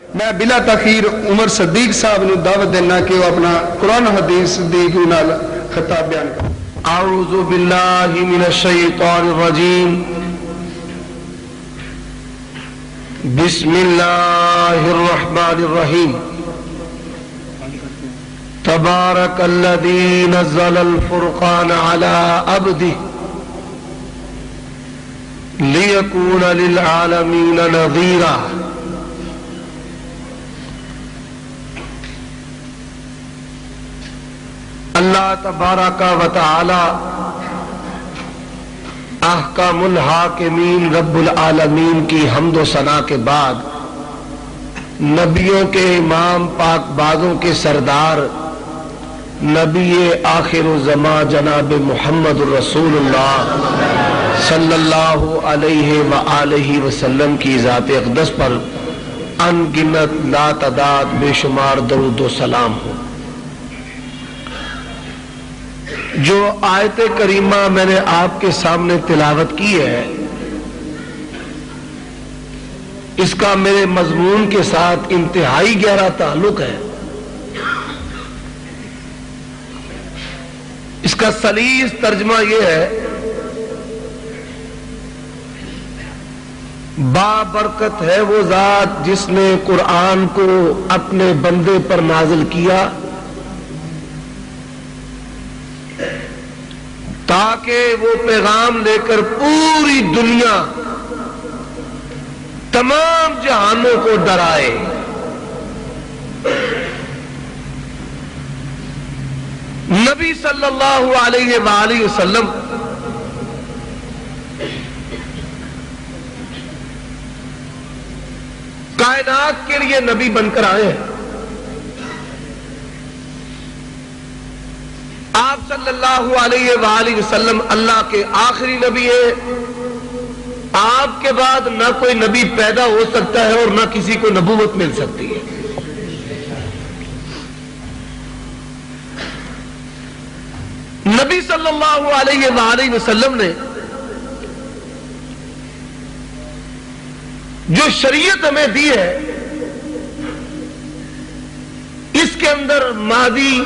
میں بلا تاخیر عمر صدیق صاحب نے دعوت دینا کہ وہ اپنا قرآن حدیث دی نال خطاب بیان کریں۔ اعوذ باللہ من الشیطان الرجیم، بسم اللہ الرحمن الرحیم، تبارک الذی نزل الفرقان علی عبدہ لیکون للعالمین نذیرا۔ اللہ تبارک و تعالی احکام الحاکمین رب العالمین کی حمد و ثنا کے بعد نبیوں کے امام پاک بازوں کے سردار نبی آخر الزمان جناب محمد الرسول اللہ صلی اللہ علیہ وآلہ وسلم کی ذات اقدس پر ان گنت لا تعداد بے شمار درود و سلام ہو۔ جو آیت کریمہ میں نے آپ کے سامنے تلاوت کی ہے، اس کا میرے مضمون کے ساتھ انتہائی گہرا تعلق ہے۔ اس کا سلیس ترجمہ یہ ہے، بابرکت ہے وہ ذات جس نے قرآن کو اپنے بندے پر نازل کیا تاکہ وہ پیغام لے کر پوری دنیا تمام جہانوں کو ڈرائے۔ نبی صلی اللہ علیہ وآلہ وسلم کائنات کے لیے نبی بن کر آئے ہیں۔ آپ صلی اللہ علیہ وآلہ وسلم اللہ کے آخری نبی ہیں۔ آپ کے بعد نہ کوئی نبی پیدا ہو سکتا ہے اور نہ کسی کو نبوت مل سکتی ہے۔ نبی صلی اللہ علیہ وآلہ وسلم نے جو شریعت ہمیں دی ہے، اس کے اندر ماضی،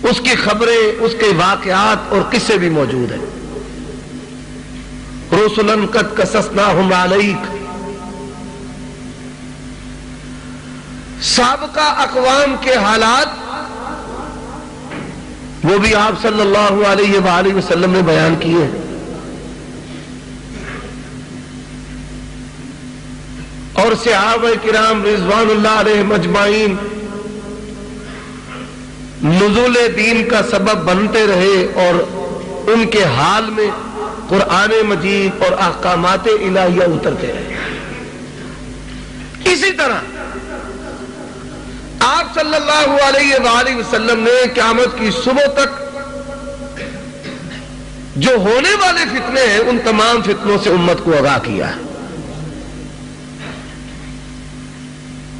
اس کی خبریں، اس کے واقعات اور قصے بھی موجود ہیں۔ رسلاً قد قصصناہم علیک، سابقہ اقوام کے حالات وہ بھی آپ صلی اللہ علیہ وآلہ وسلم نے بیان کیے ہیں۔ اور صحابہ کرام رضوان اللہ علیہم اجمعین نزول دین کا سبب بنتے رہے اور ان کے حال میں قرآن مجید اور احکامات الہیہ اترتے رہے۔ اسی طرح آپ صلی اللہ علیہ وآلہ وسلم نے قیامت کی صبح تک جو ہونے والے فتنے ہیں ان تمام فتنوں سے امت کو آگاہ کیا ہے۔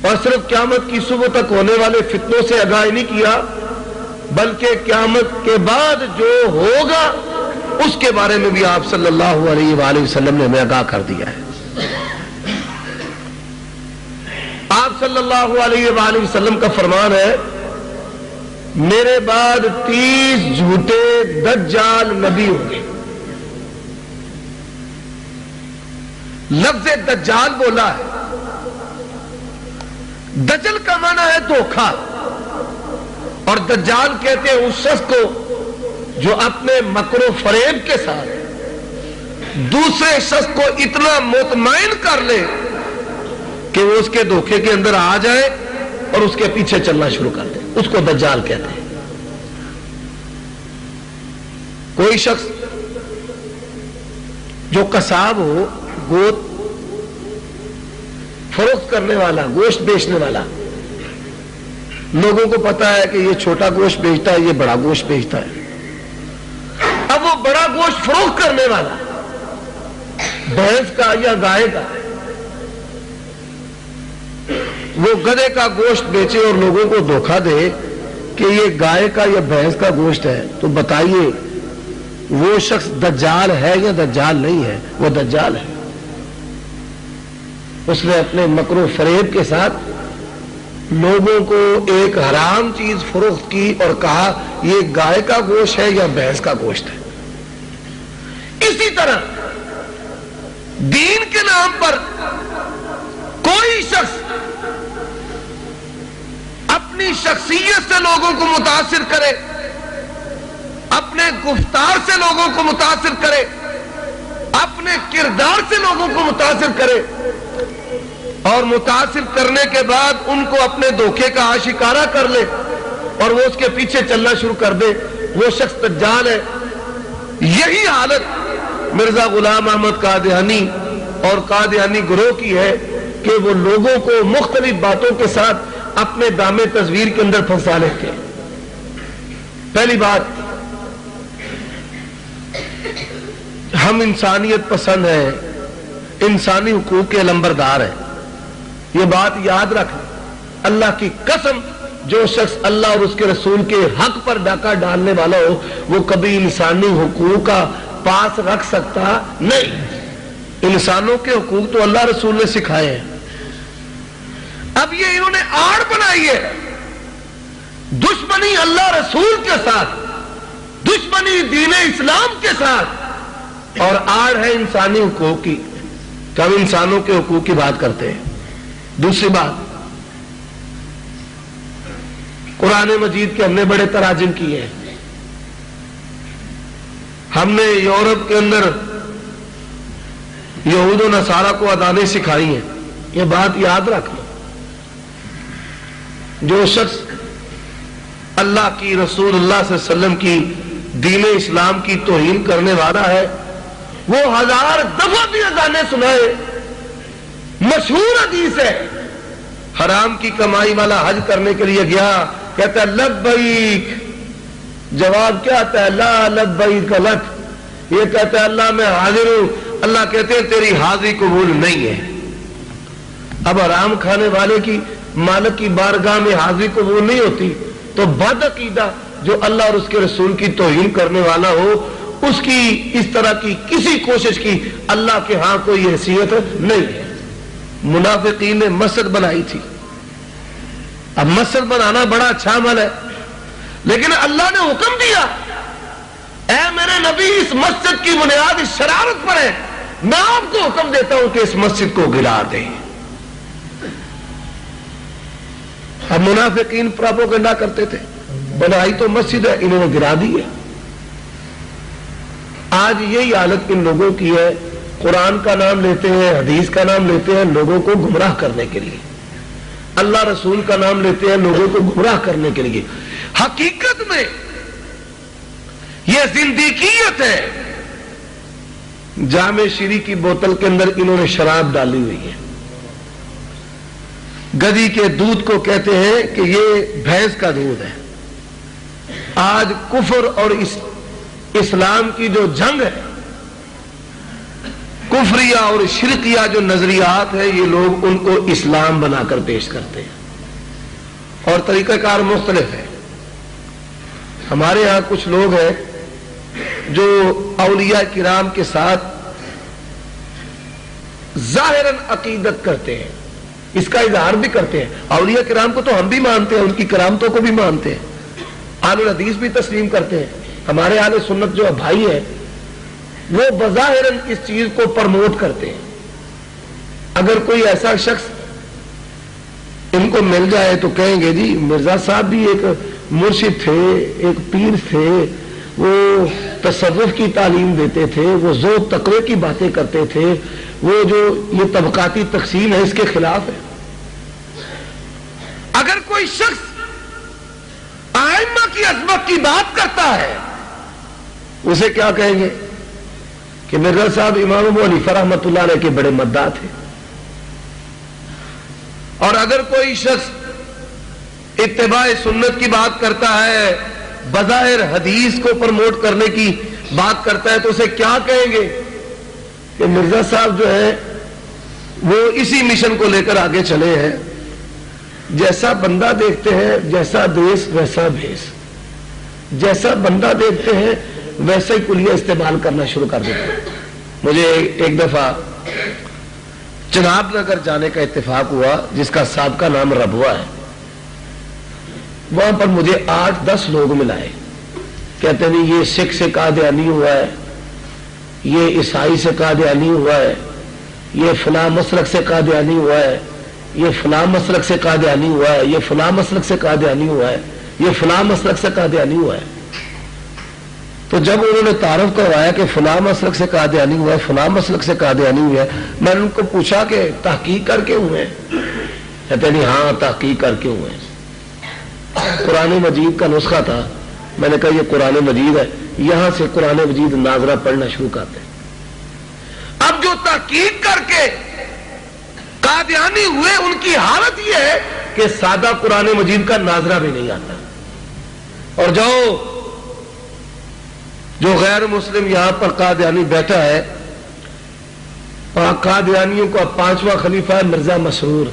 اور صرف قیامت کی صبح تک ہونے والے فتنوں سے آگاہ نہیں کیا، بلکہ قیامت کے بعد جو ہوگا اس کے بارے میں بھی آپ صلی اللہ علیہ وآلہ وسلم نے ہمیں آگاہ کر دیا ہے۔ آپ صلی اللہ علیہ وآلہ وسلم کا فرمان ہے، میرے بعد 30 جھوٹے دجال نبی ہوں گے۔ لفظ دجال بولا ہے، دجل کا معنی ہے دھوکہ، اور دجال کہتے ہیں اس شخص کو جو اپنے مکر و فریب کے ساتھ دوسرے شخص کو اتنا مطمئن کر لے کہ وہ اس کے دھوکے کے اندر آ جائے اور اس کے پیچھے چلنا شروع کر دے، اس کو دجال کہتے ہیں۔ کوئی شخص جو قصاب ہو، گوشت فروخت کرنے والا، گوشت بیچنے والا، لوگوں کو پتا ہے کہ یہ چھوٹا گوشت بیچتا ہے، یہ بڑا گوشت بیچتا ہے۔ اب وہ بڑا گوشت فروخت کرنے والا بھینس کا یا گائے کا، وہ گدھے کا گوشت بیچے اور لوگوں کو دھوکہ دے کہ یہ گائے کا یا بھینس کا گوشت ہے، تو بتائیے وہ شخص دجال ہے یا دجال نہیں ہے؟ وہ دجال ہے۔ اس نے اپنے مکر و فریب کے ساتھ لوگوں کو ایک حرام چیز فروخت کی اور کہا یہ گائے کا گوشت ہے یا بھینس کا گوشت ہے۔ اسی طرح دین کے نام پر کوئی شخص اپنی شخصیت سے لوگوں کو متاثر کرے، اپنے گفتار سے لوگوں کو متاثر کرے، اپنے کردار سے لوگوں کو متاثر کرے، اور متاثر کرنے کے بعد ان کو اپنے دھوکے کا آشکارا کر لے اور وہ اس کے پیچھے چلنا شروع کر دے، وہ شخص دجال ہے۔ یہی حالت مرزا غلام احمد قادیانی اور قادیانی گروہ کی ہے کہ وہ لوگوں کو مختلف باتوں کے ساتھ اپنے دامے تصویر کے اندر پھنسا لیتے ہیں۔ پہلی بات، ہم انسانیت پسند ہیں، انسانی حقوق کے علمبردار ہیں، یہ بات یاد رکھیں۔ اللہ کی قسم، جو شخص اللہ اور اس کے رسول کے حق پر ڈاکہ ڈالنے والا ہو وہ کبھی انسانی حقوق کا پاس رکھ سکتا نہیں۔ انسانوں کے حقوق تو اللہ رسول نے سکھائے ہیں۔ اب یہ انہوں نے آڑ بنائی ہے دشمنی اللہ رسول کے ساتھ، دشمنی دین اسلام کے ساتھ، اور آڑ ہے انسانی حقوق کی، کہ ہم انسانوں کے حقوق کی بات کرتے ہیں۔ دوسری بات، قرآن مجید کے ہم نے بڑے تراجم کیے ہیں، ہم نے یورپ کے اندر یہود و نصارہ کو اذانیں سکھائی ہیں، یہ بات یاد رکھ لو۔ جو شخص اللہ کی، رسول اللہ صلی اللہ علیہ وسلم کی، دین اسلام کی توہین کرنے والا ہے، وہ 1000 دفعہ بھی اذانیں سنائے۔ مشہور حدیث ہے، حرام کی کمائی والا حج کرنے کے لیے گیا، کہتا ہے لبیک، جواب کیا آتا ہے؟ لا لبیک لک، یہ کہتا ہے اللہ میں حاضر ہوں، اللہ کہتے ہیں تیری حاضری قبول نہیں ہے۔ اب حرام کھانے والے کی مالک کی بارگاہ میں حاضری قبول نہیں ہوتی تو بد عقیدہ جو اللہ اور اس کے رسول کی توہین کرنے والا ہو، اس کی اس طرح کی کسی کوشش کی اللہ کے ہاں کوئی حیثیت نہیں ہے۔ منافقین نے مسجد بنائی تھی، اب مسجد بنانا بڑا اچھا عمل ہے، لیکن اللہ نے حکم دیا اے میرے نبی اس مسجد کی بنیاد اس شرارت پر ہے، میں آپ کو حکم دیتا ہوں کہ اس مسجد کو گرا دیں۔ اب منافقین پروپیگنڈا کرتے تھے، بنائی تو مسجد ہے، انہوں نے گرا دی ہے۔ آج یہی حالت ان لوگوں کی ہے، قرآن کا نام لیتے ہیں، حدیث کا نام لیتے ہیں لوگوں کو گمراہ کرنے کے لیے، اللہ رسول کا نام لیتے ہیں لوگوں کو گمراہ کرنے کے لیے۔ حقیقت میں یہ زندگیت ہے۔ جامع شیری کی بوتل کے اندر انہوں نے شراب ڈالی ہوئی ہے، گدی کے دودھ کو کہتے ہیں کہ یہ بھینس کا دودھ ہے۔ آج کفر اور اسلام کی جو جنگ ہے، کفریہ اور شرکیہ جو نظریات ہے، یہ لوگ ان کو اسلام بنا کر پیش کرتے ہیں اور طریقہ کار مختلف ہے۔ ہمارے ہاں کچھ لوگ ہیں جو اولیاء کرام کے ساتھ ظاہراً عقیدت کرتے ہیں، اس کا اظہار بھی کرتے ہیں۔ اولیاء کرام کو تو ہم بھی مانتے ہیں، ان کی کرامتوں کو بھی مانتے ہیں، اہل الحدیث بھی تسلیم کرتے ہیں۔ ہمارے اہل سنت جو بھائی ہیں وہ بظاہراً اس چیز کو پرموٹ کرتے ہیں۔ اگر کوئی ایسا شخص ان کو مل جائے تو کہیں گے جی مرزا صاحب بھی ایک مرشد تھے، ایک پیر تھے، وہ تصوف کی تعلیم دیتے تھے، وہ ذوق تقوی کی باتیں کرتے تھے، وہ جو یہ طبقاتی تقسیم ہے اس کے خلاف ہے۔ اگر کوئی شخص ائمہ کی عظمت کی بات کرتا ہے اسے کیا کہیں گے کہ مرزا صاحب امام ابو حنیفہ رحمۃ اللہ علیہ کے بڑے مداح تھے۔ اور اگر کوئی شخص اتباع سنت کی بات کرتا ہے، بظاہر حدیث کو پروموٹ کرنے کی بات کرتا ہے، تو اسے کیا کہیں گے کہ مرزا صاحب جو ہے وہ اسی مشن کو لے کر آگے چلے ہیں، جیسا بندہ دیکھتے ہیں جیسا دیس ویسا بھیس، جیسا بندہ دیکھتے ہیں ویسا ہی کلیہ استعمال کرنا شروع کر دیتے ہیں۔ مجھے ایک دفعہ جناب نگر جانے کا اتفاق ہوا، جس کا سابقہ نام ربوہ ہے. وہاں پر مجھے 8-10 لوگ ملائے، کہتے نہیں یہ سکھ سے قادیانی ہوا ہے، یہ عیسائی سے قادیانی ہوا ہے، یہ فلاں مسلک سے قادیانی ہوا ہے، یہ فلاں مسلک سے قادیانی ہوا ہے، یہ فلاں مسلک سے قادیانی ہوا ہے، یہ فلاں مسلک سے قادیانی ہوا ہے. تو جب انہوں نے تعارف کروایا کہ فلاں مسلک سے قادیانی ہوا ہے، فلاں مسلک سے قادیانی ہوا ہے، میں نے ان کو پوچھا کہ تحقیق کر کے ہوئے ہیں؟ کہتے نہیں ہاں تحقیق کر کے ہوئے ہیں. قرآن مجید کا نسخہ تھا، میں نے کہا یہ قرآن مجید ہے، یہاں سے قرآن مجید ناظرہ پڑھنا شروع کرتے ہیں. اب جو تحقیق کر کے قادیانی ہوئے ان کی حالت یہ ہے کہ سادہ قرآن مجید کا ناظرہ بھی نہیں آتا. اور جو غیر مسلم یہاں پر قادیانی بیٹھا ہے، قادیانیوں کا 5واں خلیفہ ہے مرزا مسرور،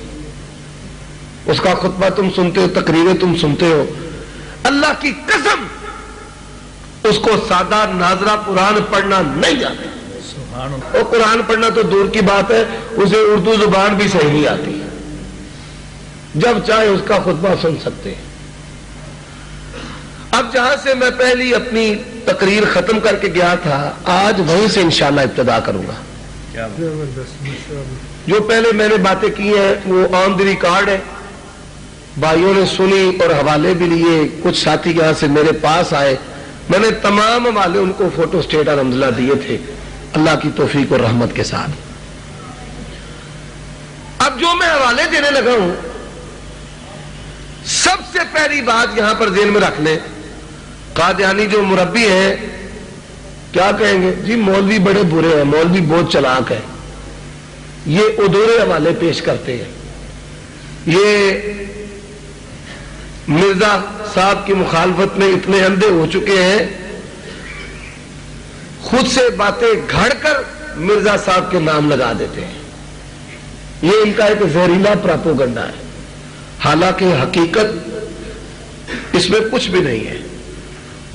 اس کا خطبہ تم سنتے ہو، تقریریں تم سنتے ہو، اللہ کی قسم اس کو سادہ ناظرہ قرآن پڑھنا نہیں جاتا. اور قرآن پڑھنا تو دور کی بات ہے، اسے اردو زبان بھی صحیح نہیں آتی. جب چاہے اس کا خطبہ سن سکتے ہیں. اب جہاں سے میں پہلی اپنی تقریر ختم کر کے گیا تھا، آج وہیں سے انشاءاللہ ابتدا کروں گا. جو پہلے میں نے باتیں کی ہیں وہ آن دی ریکارڈ ہے، بھائیوں نے سنی اور حوالے بھی لیے. کچھ ساتھی یہاں سے میرے پاس آئے، میں نے تمام حوالے ان کو فوٹو سٹیٹ الحمدللہ دیے تھے اللہ کی توفیق اور رحمت کے ساتھ. اب جو میں حوالے دینے لگا ہوں، سب سے پہلی بات یہاں پر ذہن میں رکھ لیں، قادیانی جو مربی ہیں کیا کہیں گے؟ جی مولوی بڑے برے ہیں، مولوی بہت چلاک ہے، یہ ادھورے حوالے پیش کرتے ہیں، یہ مرزا صاحب کی مخالفت میں اتنے اندھے ہو چکے ہیں، خود سے باتیں گھڑ کر مرزا صاحب کے نام لگا دیتے ہیں. یہ ان کا ایک زہریلا پراپوگنڈا ہے، حالانکہ حقیقت اس میں کچھ بھی نہیں ہے.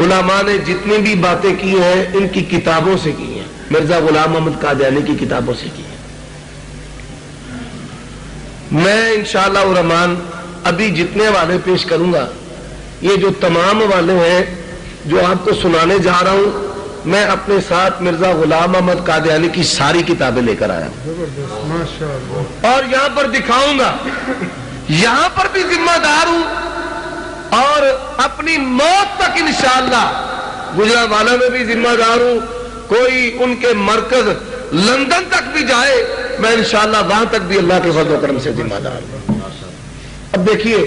علماء نے جتنی بھی باتیں کی ہیں ان کی کتابوں سے کی ہیں، مرزا غلام احمد قادیانی کی کتابوں سے کی ہیں. میں انشاءاللہ الرحمن ابھی جتنے حوالے پیش کروں گا، یہ جو تمام حوالے ہیں جو آپ کو سنانے جا رہا ہوں، میں اپنے ساتھ مرزا غلام احمد قادیانی کی ساری کتابیں لے کر آیا ہوں اور یہاں پر دکھاؤں گا. یہاں پر بھی ذمہ دار ہوں اور اپنی موت تک انشاءاللہ گجرانوالہ میں بھی ذمہ دار ہوں. کوئی ان کے مرکز لندن تک بھی جائے، میں انشاءاللہ وہاں تک بھی اللہ کے فضل و کرم سے ذمہ دار ہوں. اب دیکھیے،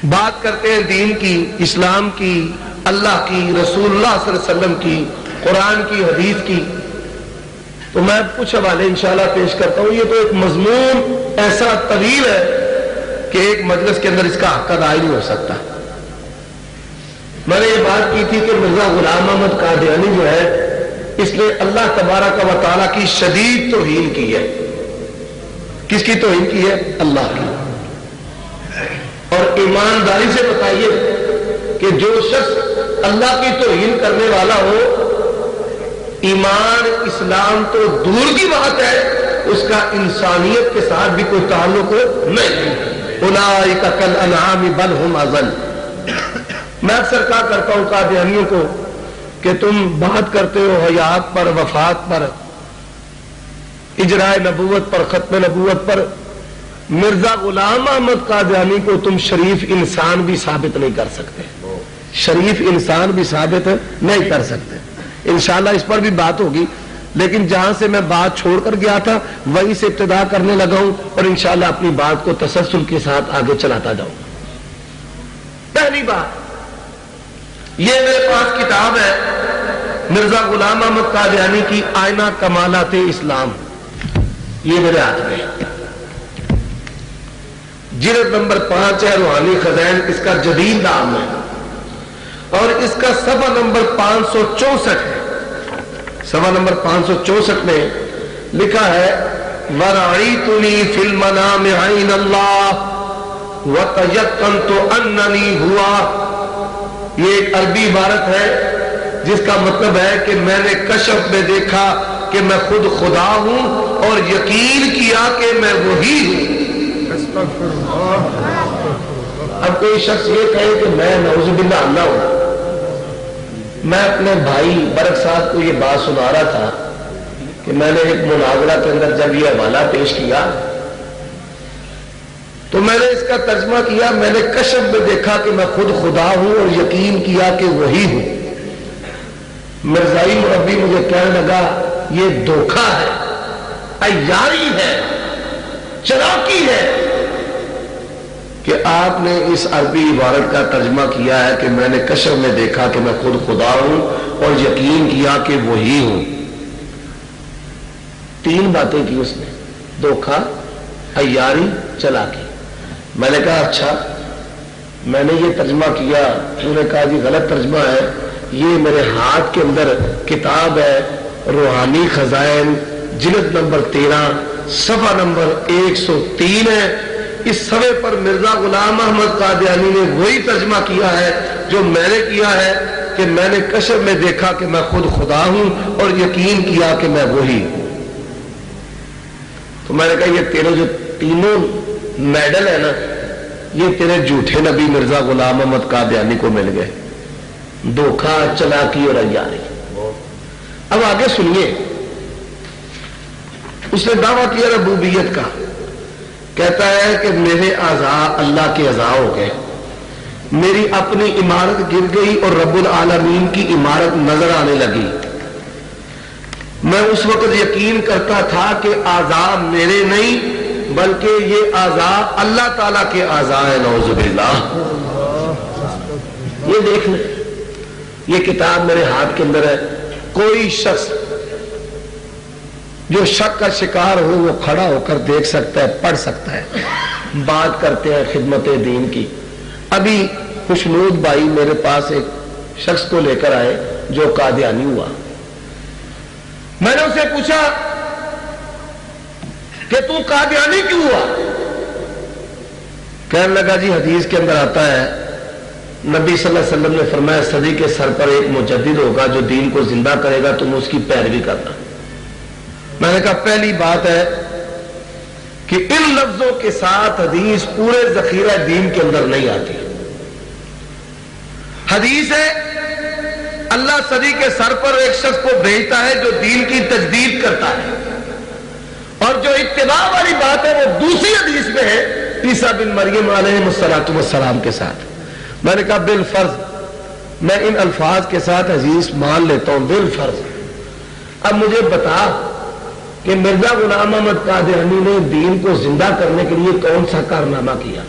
بات کرتے ہیں دین کی، اسلام کی، اللہ کی، رسول اللہ صلی اللہ علیہ وسلم کی، قرآن کی، حدیث کی. تو میں کچھ حوالے انشاءاللہ پیش کرتا ہوں. یہ تو ایک مضمون ایسا طویل ہے کہ ایک مجلس کے اندر اس کا حق ادا نہیں ہو سکتا. میں نے یہ بات کی تھی کہ مرزا غلام احمد قادیانی جو ہے، اس نے اللہ تبارک و تعالیٰ کی شدید توہین کی ہے. کس کی توہین کی ہے؟ اللہ کی. اور ایمانداری سے بتائیے کہ جو شخص اللہ کی توہین کرنے والا ہو، ایمان اسلام تو دور کی بات ہے، اس کا انسانیت کے ساتھ بھی کوئی تعلق نہیں. اولئک کالانعام بل ھم اضل. میں اکثر کہا کرتا ہوں قادیانیوں کو کہ تم بات کرتے ہو حیات پر، وفات پر، اجراء نبوت پر، ختم نبوت پر. مرزا غلام احمد قادیانی کو تم شریف انسان بھی ثابت نہیں کر سکتے، شریف انسان بھی ثابت نہیں کر سکتے. انشاءاللہ اس پر بھی بات ہوگی، لیکن جہاں سے میں بات چھوڑ کر گیا تھا وہیں سے ابتدا کرنے لگا ہوں اور انشاءاللہ اپنی بات کو تسلسل کے ساتھ آگے چلاتا جاؤں. پہلی بات، یہ میرے پاس کتاب ہے مرزا غلام احمد قادیانی کی آئینہ کمالات اسلام. یہ میرے ہاتھ میں ہے، جلد نمبر 5 ہے، روحانی خزائن اس کا جدید نام ہے، اور اس کا صفحہ نمبر 564 ہے. صفحہ نمبر 564 میں لکھا ہے وَرَعِيْتُنِي فِي الْمَنَامِ عَيْنَ اللَّهِ وَتَيَقَّنْتُ أَنَّنِي هُوَ. یہ ایک عربی عبارت ہے جس کا مطلب ہے کہ میں نے کشف میں دیکھا کہ میں خود خدا ہوں اور یقین کیا کہ میں وہی ہوں۔ اب کوئی شخص یہ کہے کہ میں نعوذ باللہ اللہ ہوں۔ میں اپنے بھائی برق صاحب کو یہ بات سنا رہا تھا کہ میں نے ایک مناظرہ کے اندر جب یہ حوالہ پیش کیا تو میں نے اس کا ترجمہ کیا، میں نے کشف میں دیکھا کہ میں خود خدا ہوں اور یقین کیا کہ وہی ہوں۔ مرزائی مربی مجھے کہنے لگا یہ دھوکہ ہے، عیاری ہے، چلاکی ہے کہ آپ نے اس عربی عبارت کا ترجمہ کیا ہے کہ میں نے کشف میں دیکھا کہ میں خود خدا ہوں اور یقین کیا کہ وہی ہوں۔ تین باتیں کی اس نے، دھوکہ، عیاری، چلاکی۔ میں نے کہا اچھا، میں نے یہ ترجمہ کیا۔ انہوں نے کہا جی غلط ترجمہ ہے، یہ میرے ہاتھ کے اندر کتاب ہے روحانی خزائن، جلد نمبر 13 صفحہ نمبر 103 ہے۔ اس صفحے پر مرزا غلام احمد قادیانی نے وہی ترجمہ کیا ہے جو میں نے کیا ہے کہ میں نے کشف میں دیکھا کہ میں خود خدا ہوں اور یقین کیا کہ میں وہی ہوں۔ تو میں نے کہا یہ تیرے جو تینوں میڈل ہے نا، یہ تیرے جھوٹے نبی مرزا غلام احمد قادیانی کو مل گئے، دھوکہ، چلاکی اور عیاری۔ اب آگے سنیے، اس نے دعویٰ کیا ربوبیت کا، کہتا ہے کہ میرے اعضاء اللہ کے اعضاء ہو گئے، میری اپنی عمارت گر گئی اور رب العالمین کی عمارت نظر آنے لگی۔ میں اس وقت یقین کرتا تھا کہ اعضاء میرے نہیں بلکہ یہ اعضاء اللہ تعالیٰ کے اعضاء ہیں، نعوذ باللہ۔ یہ دیکھ لیں، یہ کتاب میرے ہاتھ کے اندر ہے۔ کوئی شخص جو شک کا شکار ہو وہ کھڑا ہو کر دیکھ سکتا ہے، پڑھ سکتا ہے۔ بات کرتے ہیں خدمت دین کی۔ ابھی خوشنود بھائی میرے پاس ایک شخص کو لے کر آئے جو قادیانی ہوا۔ میں نے اسے پوچھا کہ تو قادیانی کیوں ہوا؟ کہنے لگا جی حدیث کے اندر آتا ہے، نبی صلی اللہ علیہ وسلم نے فرمایا صدی کے سر پر ایک مجدد ہوگا جو دین کو زندہ کرے گا، تم اس کی پیروی کرنا۔ میں نے کہا پہلی بات ہے کہ ان لفظوں کے ساتھ حدیث پورے ذخیرہ دین کے اندر نہیں آتی۔ حدیث ہے اللہ صدی کے سر پر ایک شخص کو بھیجتا ہے جو دین کی تجدید کرتا ہے، اور جو اتباع والی بات ہے وہ دوسری حدیث میں ہے عیسیٰ بن مریم علیہ السلام کے ساتھ۔ میں نے کہا بالفرض میں ان الفاظ کے ساتھ حدیث مان لیتا ہوں، بالفرض۔ اب مجھے بتا کہ مرزا غلام احمد قادیانی نے دین کو زندہ کرنے کے لیے کون سا کارنامہ کیا؟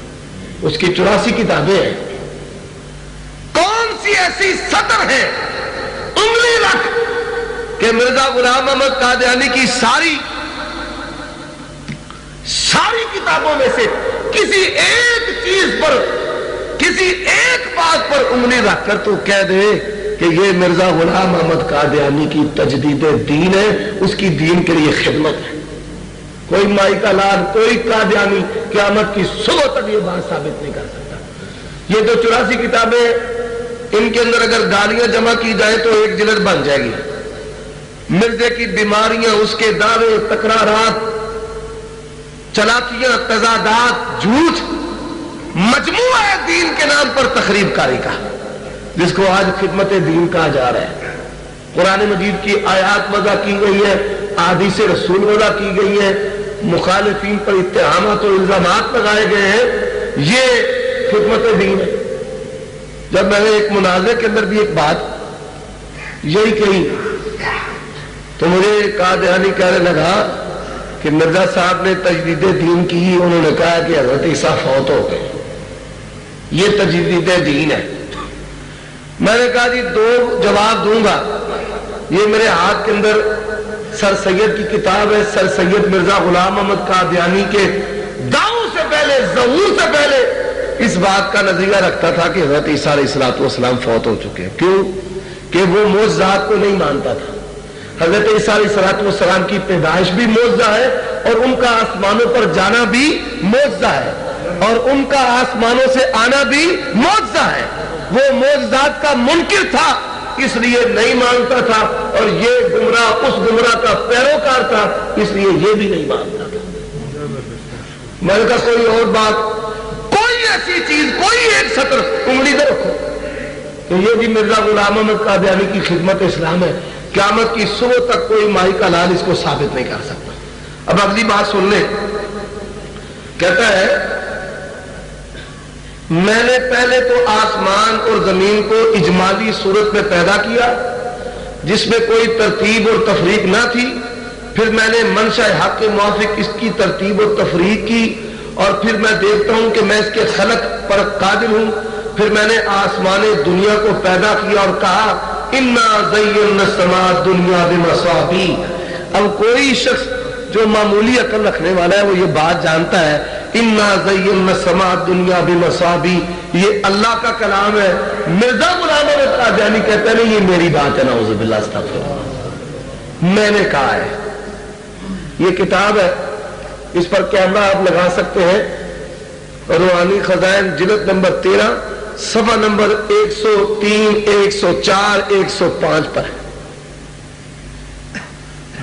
اس کی 84 کتابیں ہیں، کون سی ایسی سطر ہے انگلی رکھ کہ مرزا غلام احمد قادیانی کی ساری کتابوں میں سے کسی ایک چیز پر، کسی ایک بات پر انگلی رکھ کر تو کہہ دے کہ یہ مرزا غلام احمد قادیانی کی تجدید دین ہے، اس کی دین کے لیے خدمت ہے؟ کوئی مائی کا لال، کوئی قادیانی قیامت کی صبح تک یہ بات ثابت نہیں کر سکتا۔ یہ جو 84 کتابیں ان کے اندر اگر گالیاں جمع کی جائیں تو ایک جلد بن جائے گی۔ مرزے کی بیماریاں، اس کے دعوے، تکرارات، چلاکیاں، تضادات، جھوٹ، مجموعہ ہے دین کے نام پر تخریب کاری کا، جس کو آج خدمت دین کہا جا رہا ہے۔ قرآن مجید کی آیات وضع کی گئی ہے، احادیث رسول وضع کی گئی ہے، مخالفین پر اتہامات و الزامات لگائے گئے ہیں، یہ خدمت دین ہے۔ جب میں نے ایک مناظرے کے اندر بھی ایک بات یہی کہی تو مجھے قادیانی کہنے لگا کہ مرزا صاحب نے تجدید دین کی، انہوں نے کہا کہ حضرت عیسیٰ فوت ہو گئے، یہ تجدید دین ہے۔ میں نے کہا جی 2 جواب دوں گا۔ یہ میرے ہاتھ کے اندر سر سید کی کتاب ہے، سر سید مرزا غلام احمد قادیانی کے دعووں سے پہلے، ظہور سے پہلے اس بات کا نظریہ رکھتا تھا کہ حضرت عیسیٰ علیہ السلام فوت ہو چکے ہیں۔ کیوں کہ وہ معجزات کو نہیں مانتا تھا۔ حضرت عیسیٰ علیہ السلام کی پیدائش بھی معجزہ ہے اور ان کا آسمانوں پر جانا بھی معجزہ ہے، اور ان کا آسمانوں سے آنا بھی معجزہ ہے۔ وہ معجزات کا منکر تھا، اس لیے نہیں مانتا تھا، اور یہ گمراہ اس گمراہ کا تھا اس لیے یہ بھی نہیں مانتا تھا۔ میں نے کہا کوئی اور بات، کوئی ایسی چیز، کوئی ایک سطر انگلی تو رکھو کہ یہ بھی مرزا غلام احمد قادیانی کی خدمت اسلام ہے، قیامت کی صبح تک کوئی مائی کا لال اس کو ثابت نہیں کر سکتا۔ اب اگلی بات سن لیں، کہتا ہے میں نے پہلے تو آسمان اور زمین کو اجمالی صورت میں پیدا کیا جس میں کوئی ترتیب اور تفریق نہ تھی، پھر میں نے منشاء حق کے موافق اس کی ترتیب اور تفریق کی، اور پھر میں دیکھتا ہوں کہ میں اس کے خلق پر قادر ہوں۔ پھر میں نے آسمان دنیا کو پیدا کیا اور کہا انا زینا السماء الدنیا بمصابیح۔ اب کوئی شخص جو معمولی عقل رکھنے والا ہے وہ یہ بات جانتا ہے انا زینا السماء الدنیا بمصابیح یہ اللہ کا کلام ہے۔ مرزا غلام احمد قادیانی کہتا ہے نہیں یہ میری بات ہے، نعوذ باللہ استغفر اللہ، میں نے کہا ہے۔ یہ کتاب ہے، اس پر کیمرہ آپ لگا سکتے ہیں، روحانی خزائن جلد نمبر 13 صفحہ نمبر 103 104 105 پر ہے۔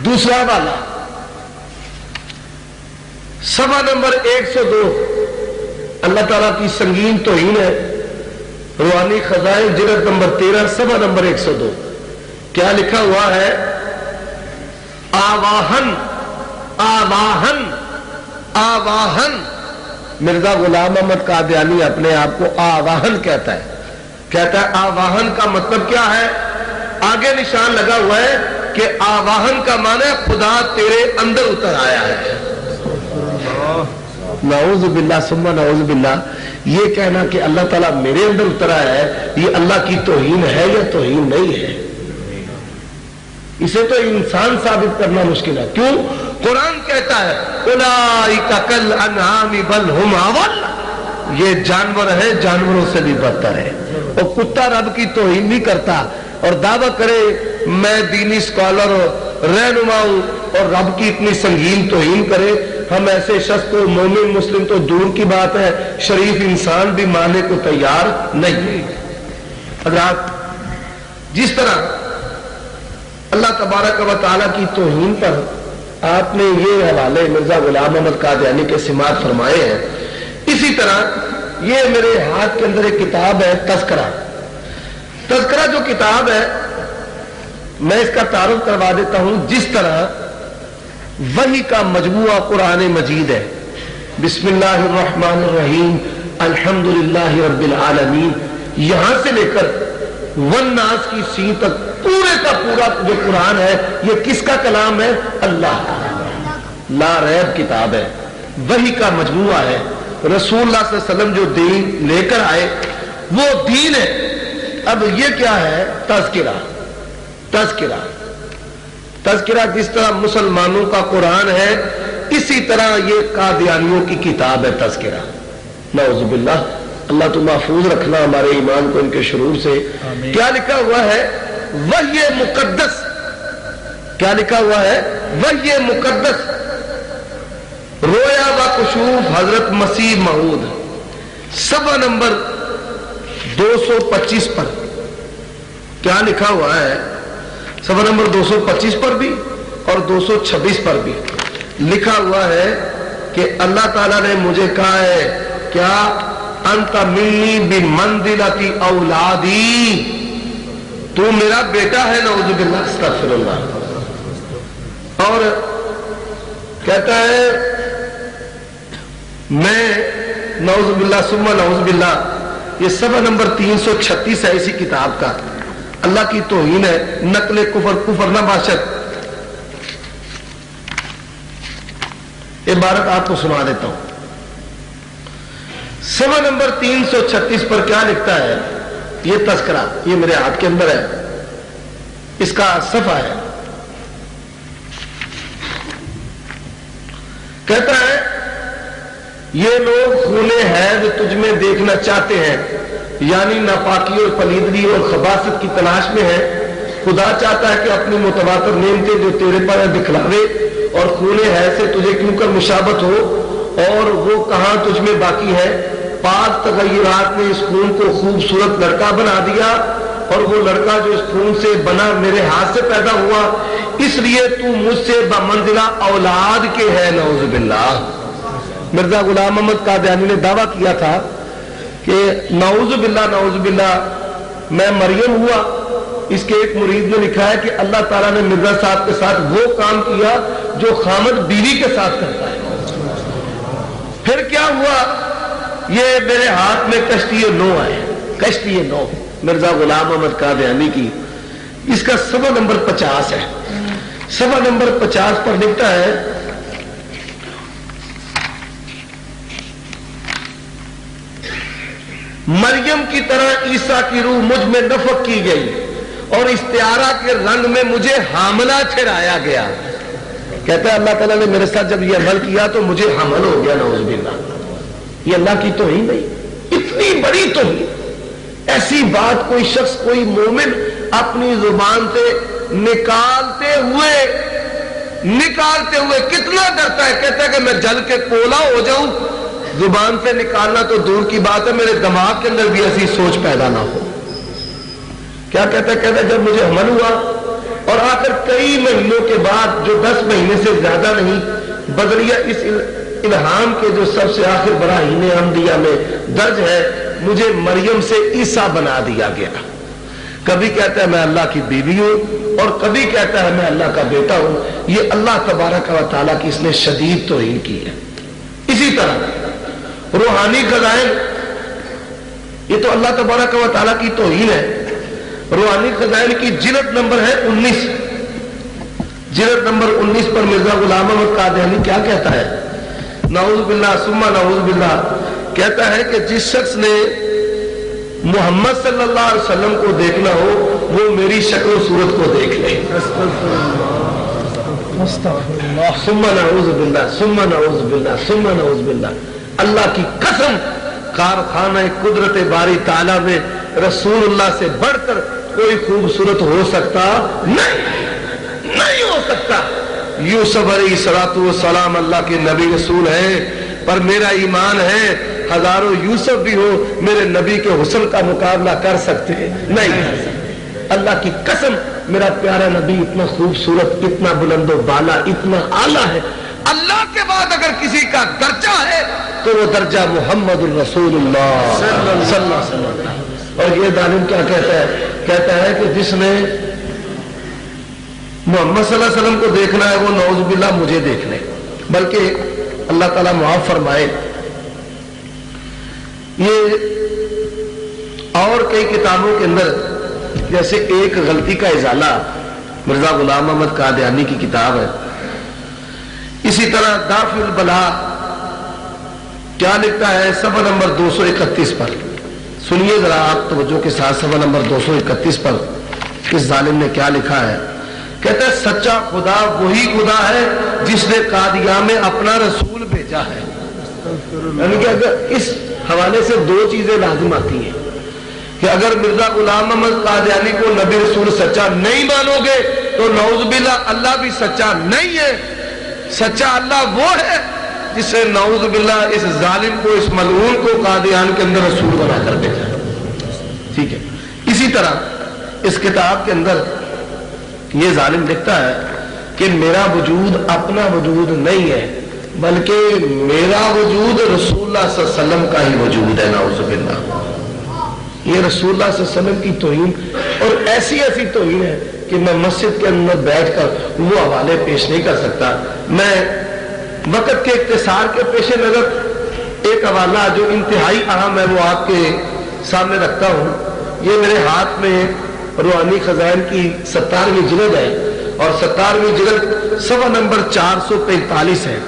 دوسرا والا صفحہ نمبر 102 اللہ تعالیٰ کی سنگین توہین ہے، روحانی خزائن جلد نمبر 13 صفحہ نمبر 102۔ کیا لکھا ہوا ہے؟ آواہن آواہن آواہن۔ مرزا غلام احمد قادیانی اپنے آپ کو آواہن کہتا ہے آواہن کا مطلب کیا ہے؟ آگے نشان لگا ہوا ہے کہ آواہن کا معنی ہے خدا تیرے اندر اتر آیا ہے۔ نعوذ باللہ ثم نعوذ باللہ، یہ کہنا کہ اللہ تعالیٰ میرے اندر اتر آیا ہے یہ اللہ کی توہین ہے یا توہین نہیں ہے؟ اسے تو انسان ثابت کرنا مشکل ہے۔ کیوں؟ قرآن کہتا ہے اولئک کالانعام بل ہم اضل، یہ جانور ہے جانوروں سے بھی بدتر ہے۔ اور کتا رب کی توہین نہیں کرتا اور دعویٰ کرے میں دینی اسکالر رہنما ہوں اور رب کی اتنی سنگین توہین کرے، ہم ایسے شخص کو مومن مسلم تو دور کی بات ہے شریف انسان بھی ماننے کو تیار نہیں۔ حضرات جس طرح اللہ تبارک و تعالیٰ کی توہین پر آپ نے یہ حوالے مرزا غلام احمد قادیانی کے سماعت فرمائے ہیں، اسی طرح یہ میرے ہاتھ کے اندر ایک کتاب ہے تذکرہ۔ تذکرہ جو کتاب ہے میں اس کا تعارف کروا دیتا ہوں۔ جس طرح وحی کا مجموعہ قرآن مجید ہے، بسم اللہ الرحمن الرحیم الحمدللہ رب العالمین، یہاں سے لے کر والناس کی سین تک پورے کا پورا جو قرآن ہے یہ کس کا کلام ہے؟ اللہ کا لا ریب کتاب ہے، وحی کا مجموعہ ہے۔ رسول اللہ صلی اللہ علیہ وسلم جو دین لے کر آئے وہ دین ہے۔ اب یہ کیا ہے؟ تذکرہ۔ تذکرہ تذکرہ جس طرح مسلمانوں کا قرآن ہے اسی طرح یہ قادیانیوں کی کتاب ہے تذکرہ۔ نعوذ باللہ، اللہ تو محفوظ رکھنا ہمارے ایمان کو ان کے شرور سے۔ کیا لکھا ہوا ہے؟ وحی مقدس۔ کیا لکھا ہوا ہے؟ وحی مقدس، رویا و کشوف حضرت مسیح موعود، صفحہ نمبر 225 پر۔ کیا لکھا ہوا ہے؟ صفحہ نمبر 225 پر بھی اور 226 پر بھی لکھا ہوا ہے کہ اللہ تعالیٰ نے مجھے کہا ہے کیا انت منی بمنزلۃ اولادی، تو میرا بیٹا ہے، نعوذ باللہ استغفر اللہ۔ اور کہتا ہے میں نعوذ باللہ ثم نعوذ باللہ، یہ صفحہ نمبر 336 ہے اسی کتاب کا۔ اللہ کی توہین ہے، نقل کفر، کفر نہ باشد۔ عبارت آپ کو سنا دیتا ہوں۔ صفحہ نمبر 336 پر کیا لکھتا ہے؟ یہ تذکرہ یہ میرے ہاتھ کے اندر ہے، اس کا صفحہ ہے۔ کہتا ہے یہ لوگ خون حیض تجھ میں دیکھنا چاہتے ہیں، یعنی ناپاکی اور پلیدگی اور خباثت کی تلاش میں ہے۔ خدا چاہتا ہے کہ اپنی متواتر نعمتیں جو تیرے پر دکھلاوے اور خون حیض سے تجھے کیوں کر مشابت ہو، اور وہ کہاں تجھ میں باقی ہے۔ پاک تغیرات نے اس خون کو خوبصورت لڑکا بنا دیا، اور وہ لڑکا جو اس خون سے بنا میرے ہاتھ سے پیدا ہوا، اس لیے تو مجھ سے بمنزلہ اولاد کے ہے، نعوذ باللہ۔ مرزا غلام محمد قادیانی نے دعویٰ کیا تھا کہ نعوذ باللہ میں مریم ہوا۔ اس کے ایک مرید نے لکھا ہے کہ اللہ تعالیٰ نے مرزا صاحب کے ساتھ وہ کام کیا جو خامد بیوی کے ساتھ کرتا ہے۔ پھر کیا ہوا؟ یہ میرے ہاتھ میں کشتی نو ہے، کشتی نو مرزا غلام محمد قادیانی کی، اس کا صفحہ نمبر 50 ہے۔ صفحہ نمبر 50 پر لکھتا ہے مریم کی طرح عیسیٰ کی روح مجھ میں نفخ کی گئی اور استعارہ کے رنگ میں مجھے حاملہ ٹھہرایا گیا۔ کہتا ہے اللہ تعالیٰ نے میرے ساتھ جب یہ عمل کیا تو مجھے حمل ہو گیا، نعوذ باللہ۔ یہ اللہ کی توہین نہیں، اتنی بڑی توہین۔ ایسی بات کوئی شخص، کوئی مومن اپنی زبان سے نکالتے ہوئے کتنا ڈرتا ہے۔ کہتا ہے کہ میں جل کے کولا ہو جاؤں، زبان سے نکالنا تو دور کی بات ہے، میرے دماغ کے اندر بھی ایسی سوچ پیدا نہ ہو۔ کیا کہتا ہے جب مجھے حمل ہوا اور آخر کئی مہینوں کے بعد، جو 10 مہینے سے زیادہ نہیں، بدریہ اس الہام کے جو سب سے آخر براہین انبیاء میں درج ہے، مجھے مریم سے عیسیٰ بنا دیا گیا۔ کبھی کہتا ہے میں اللہ کی بیوی ہوں اور کبھی کہتا ہے میں اللہ کا بیٹا ہوں۔ یہ اللہ تبارک و تعالیٰ کی اس نے شدید توہین کی ہے۔ اسی طرح روحانی خزائن، یہ تو اللہ تبارک و تعالیٰ کی توہین ہے۔ روحانی خزائن کی جلد نمبر ہے 19، جلد نمبر 19 پر مرزا غلام محمد قادیانی کیا کہتا ہے؟ نعوذ باللہ ثم نعوذ باللہ، کہتا ہے کہ جس شخص نے محمد صلی اللہ علیہ وسلم کو دیکھنا ہو وہ میری شکل و صورت کو دیکھ لے۔ ثم نعوذ باللہ ثم نعوذ باللہ ثم نعوذ باللہ۔ اللہ کی قسم، کارخانہ قدرت باری تعالیٰ میں رسول اللہ سے بڑھ کر کوئی خوبصورت ہو سکتا نہیں ہو سکتا۔ یوسف علیہ السلام اللہ کے نبی رسول ہیں، پر میرا ایمان ہے ہزاروں یوسف بھی ہو میرے نبی کے حسن کا مقابلہ کر سکتے نہیں۔ اللہ کی قسم میرا پیارا نبی اتنا خوبصورت، اتنا بلند و بالا، اتنا اعلیٰ ہے۔ اللہ کے بعد اگر کسی کا درجہ ہے تو وہ درجہ محمد الرسول اللہ صلی اللہ علیہ وسلم۔ اور یہ ظالم کیا کہتا ہے کہ جس نے محمد صلی اللہ علیہ وسلم کو دیکھنا ہے وہ نعوذ باللہ مجھے دیکھ لے۔ بلکہ اللہ تعالیٰ معاف فرمائے، یہ اور کئی کتابوں کے اندر جیسے ایک غلطی کا ازالہ مرزا غلام محمد قادیانی کی کتاب ہے، اسی طرح دافع البلا کیا لکھتا ہے صفحہ نمبر 231 پر، سنیے ذرا آپ توجہ کے ساتھ، صفحہ نمبر 231 پر اس ظالم نے کیا لکھا ہے؟ کہتا ہے سچا خدا وہی خدا ہے جس نے قادیان میں اپنا رسول بھیجا ہے۔ یعنی کہ اگر اس حوالے سے دو چیزیں لازم آتی ہیں کہ اگر مرزا غلام محمد قادیانی کو نبی رسول سچا نہیں مانو گے تو نعوذ باللہ اللہ بھی سچا نہیں ہے۔ سچا اللہ وہ ہے جس نے نعوذ باللہ اس ظالم کو، اس ملعون کو قادیان کے اندر رسول بنا کر بھیجا۔ ٹھیک ہے، اسی طرح اس کتاب کے اندر یہ ظالم لکھتا ہے کہ میرا وجود اپنا وجود نہیں ہے بلکہ میرا وجود رسول اللہ صلی اللہ علیہ وسلم کا ہی وجود ہے، نعوذ باللہ۔ یہ رسول اللہ صلی اللہ علیہ وسلم کی توہین، اور ایسی توہین ہے کہ میں مسجد کے اندر بیٹھ کر وہ حوالے پیش نہیں کر سکتا۔ میں وقت کے اختصار کے پیش نظر ایک حوالہ جو انتہائی اہم ہے وہ آپ کے سامنے رکھتا ہوں۔ یہ میرے ہاتھ میں روحانی خزائن کی 17ویں جلد ہے اور 17ویں جلد صفحہ نمبر 445 ہے۔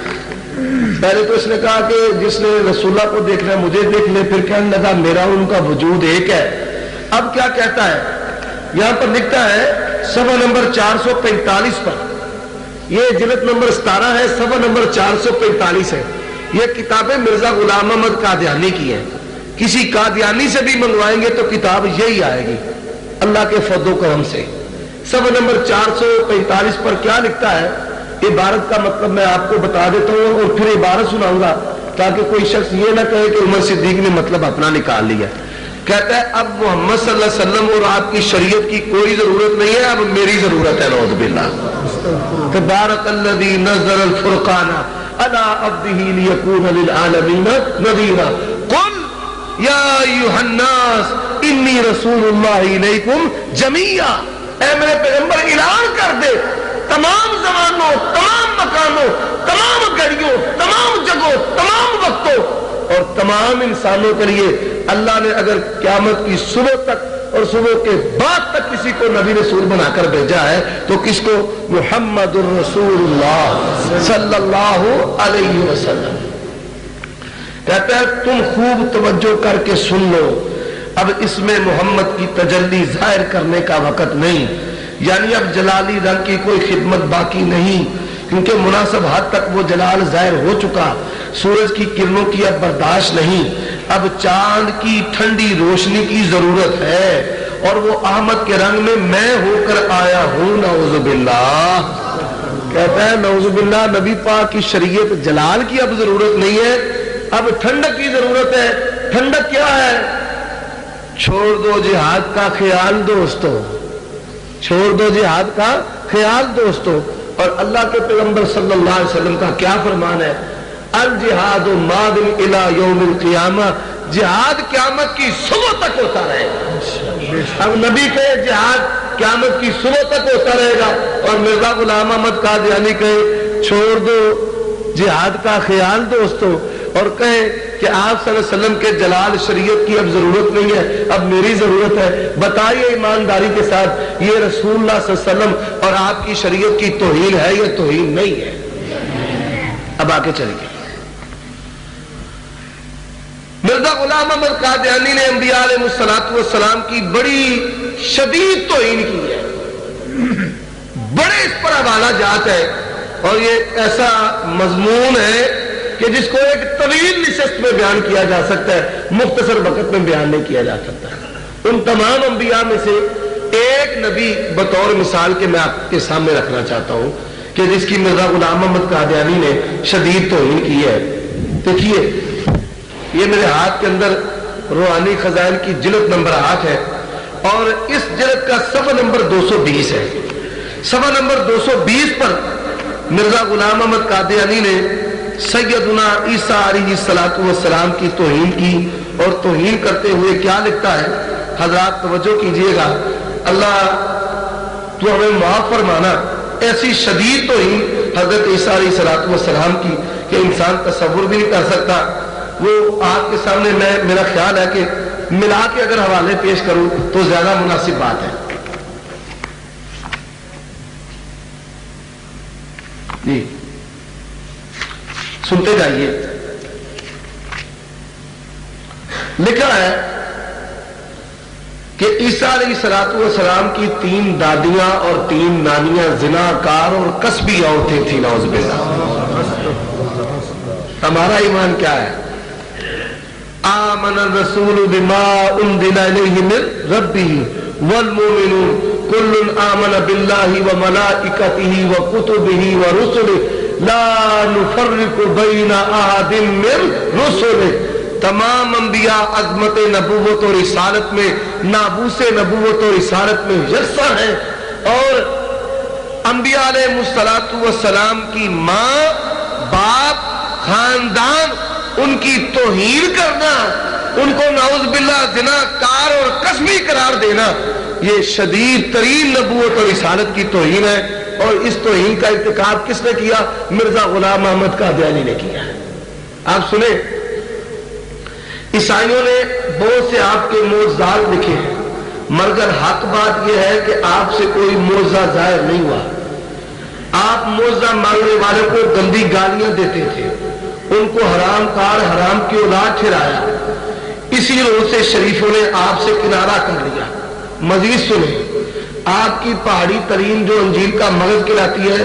پہلے تو اس نے کہا کہ جس نے رسول اللہ کو دیکھنا ہے مجھے دیکھ لے، پھر کہنے لگا میرا ان کا وجود ایک ہے۔ اب کیا کہتا ہے؟ یہاں پر لکھتا ہے صفحہ نمبر 445 پر، یہ جلد نمبر 17 ہے، صفحہ نمبر 445 ہے۔ یہ کتابیں مرزا غلام محمد قادیانی کی ہیں، کسی قادیانی سے بھی منگوائیں گے تو کتاب یہی آئے گی اللہ کے فضل و کرم سے۔ صفحہ نمبر 445 پر کیا لکھتا ہے؟ عبارت کا مطلب میں آپ کو بتا دیتا ہوں اور پھر عبارت سناؤں گا تاکہ کوئی شخص یہ نہ کہے کہ عمر صدیق نے مطلب اپنا نکال لیا۔ کہتا ہے اب محمد صلی اللہ علیہ وسلم اور آپ کی شریعت کی کوئی ضرورت نہیں ہے، اب میری ضرورت ہے، نعوذ باللہ۔ تبارک الذی نزل الفرقان علی عبدہ لیکون للعالمین نذیرا قل یا ایھا الناس انی رسول اللہ الیکم جمیعا، اے میرے پیغمبر اعلان کر دے تمام زمانوں، تمام مکانوں، تمام گھڑیوں، تمام جگہوں، تمام وقتوں اور تمام انسانوں کے لیے اللہ نے اگر قیامت کی صبح تک اور صبح کے بعد تک کسی کو نبی رسول بنا کر بھیجا ہے تو کس کو؟ محمد الرسول اللہ صلی اللہ علیہ وسلم۔ کہتا ہے تم خوب توجہ کر کے سن لو، اب اس میں محمد کی تجلی ظاہر کرنے کا وقت نہیں، یعنی اب جلالی رنگ کی کوئی خدمت باقی نہیں، کیونکہ مناسب حد تک وہ جلال ظاہر ہو چکا، سورج کی کرنوں کی اب برداشت نہیں، اب چاند کی ٹھنڈی روشنی کی ضرورت ہے، اور وہ احمد کے رنگ میں ہو کر آیا ہوں، نعوذ باللہ۔ کہتا ہے نعوذ باللہ نبی پاک کی شریعت جلال کی اب ضرورت نہیں ہے، اب ٹھنڈک کی ضرورت ہے۔ ٹھنڈک کیا ہے؟ چھوڑ دو جہاد کا خیال دوستو، چھوڑ دو جہاد کا خیال دوستو۔ اور اللہ کے پیغمبر صلی اللہ علیہ وسلم کا کیا فرمان ہے؟ الجہاد ماض الی یوم القیامہ، جہاد قیامت کی صبح تک ہوتا رہے گا۔ اب نبی کہے جہاد قیامت کی صبح تک ہوتا رہے گا، اور مرزا غلام احمد قادیانی کہے چھوڑ دو جہاد کا خیال دوستو، اور کہے کہ آپ صلی اللہ علیہ وسلم کے جلال شریعت کی اب ضرورت نہیں ہے، اب میری ضرورت ہے۔ بتائیے ایمانداری کے ساتھ یہ رسول اللہ صلی اللہ علیہ وسلم اور آپ کی شریعت کی توہین ہے یا توہین نہیں ہے؟ اب آگے چلیں گے۔ مرزا غلام احمد قادیانی نے انبیاء علیہ السلام کی بڑی شدید توہین کی ہے، بڑے اس پر حوالہ جات ہے، اور یہ ایسا مضمون ہے کہ جس کو ایک طویل نشست میں بیان کیا جا سکتا ہے، مختصر وقت میں بیان نہیں کیا جا سکتا۔ ان تمام انبیاء میں سے ایک نبی بطور مثال کے میں آپ کے سامنے رکھنا چاہتا ہوں کہ جس کی مرزا غلام احمد قادیانی نے شدید توہین کی ہے۔ دیکھیے یہ میرے ہاتھ کے اندر روحانی خزائن کی جلد نمبر 8 ہے، اور اس جلد کا صفحہ نمبر 220 ہے۔ صفحہ نمبر 220 پر مرزا غلام احمد قادیانی نے سیدنا عیسیٰ علیہ السلام کی توہین کی، اور توہین کرتے ہوئے کیا لکھتا ہے؟ حضرات توجہ کیجئے گا، اللہ تو ہمیں معاف فرمانا، ایسی شدید توہین حضرت عیسیٰ علیہ السلام کی کہ انسان تصور بھی نہیں کر سکتا۔ وہ آپ کے سامنے میرا خیال ہے کہ ملا کے اگر حوالے پیش کروں تو زیادہ مناسب بات ہے۔ جی سنتے جائیے، لکھا ہے کہ عیسیٰ علیہ السلام کی 3 دادیاں اور 3 نانیاں زناکار اور کسبی عورتیں تھیں، نعوذ باللہ۔ ہمارا ایمان کیا ہے؟ آمن الرسول بما انزل الیہ من ربہ والمؤمنون کل آمن باللہ وملائکتہ وکتبہ ورسلہ لا نفرق بین احد من رسلہ۔ تمام انبیاء عظمت نبوت اور رسالت میں، ناموس نبوت اور رسالت میں یکساں ہیں، اور انبیاء علیہ السلام کی ماں، باپ، خاندان، ان کی توہین کرنا، ان کو نعوذ باللہ زناکار اور قسمی قرار دینا، یہ شدید ترین نبوت اور رسالت کی توہین ہے، اور اس توہین کا ارتکاب کس نے کیا؟ مرزا غلام احمد قادیانی نے کیا۔ آپ سنیں، عیسائیوں نے بہت سے آپ کے معجزات لکھے ہیں، مگر حق بات یہ ہے کہ آپ سے کوئی معجزہ ظاہر نہیں ہوا۔ آپ معجزہ مانگنے والوں کو گندی گالیاں دیتے تھے، ان کو حرام کار، حرام کی اولاد ٹھہرایا، اسی روز سے شریفوں نے آپ سے کنارہ کر لیا۔ مزید سنیں، آپ کی پہاڑی ترین جو انجیل کا مغز کہلاتی ہے،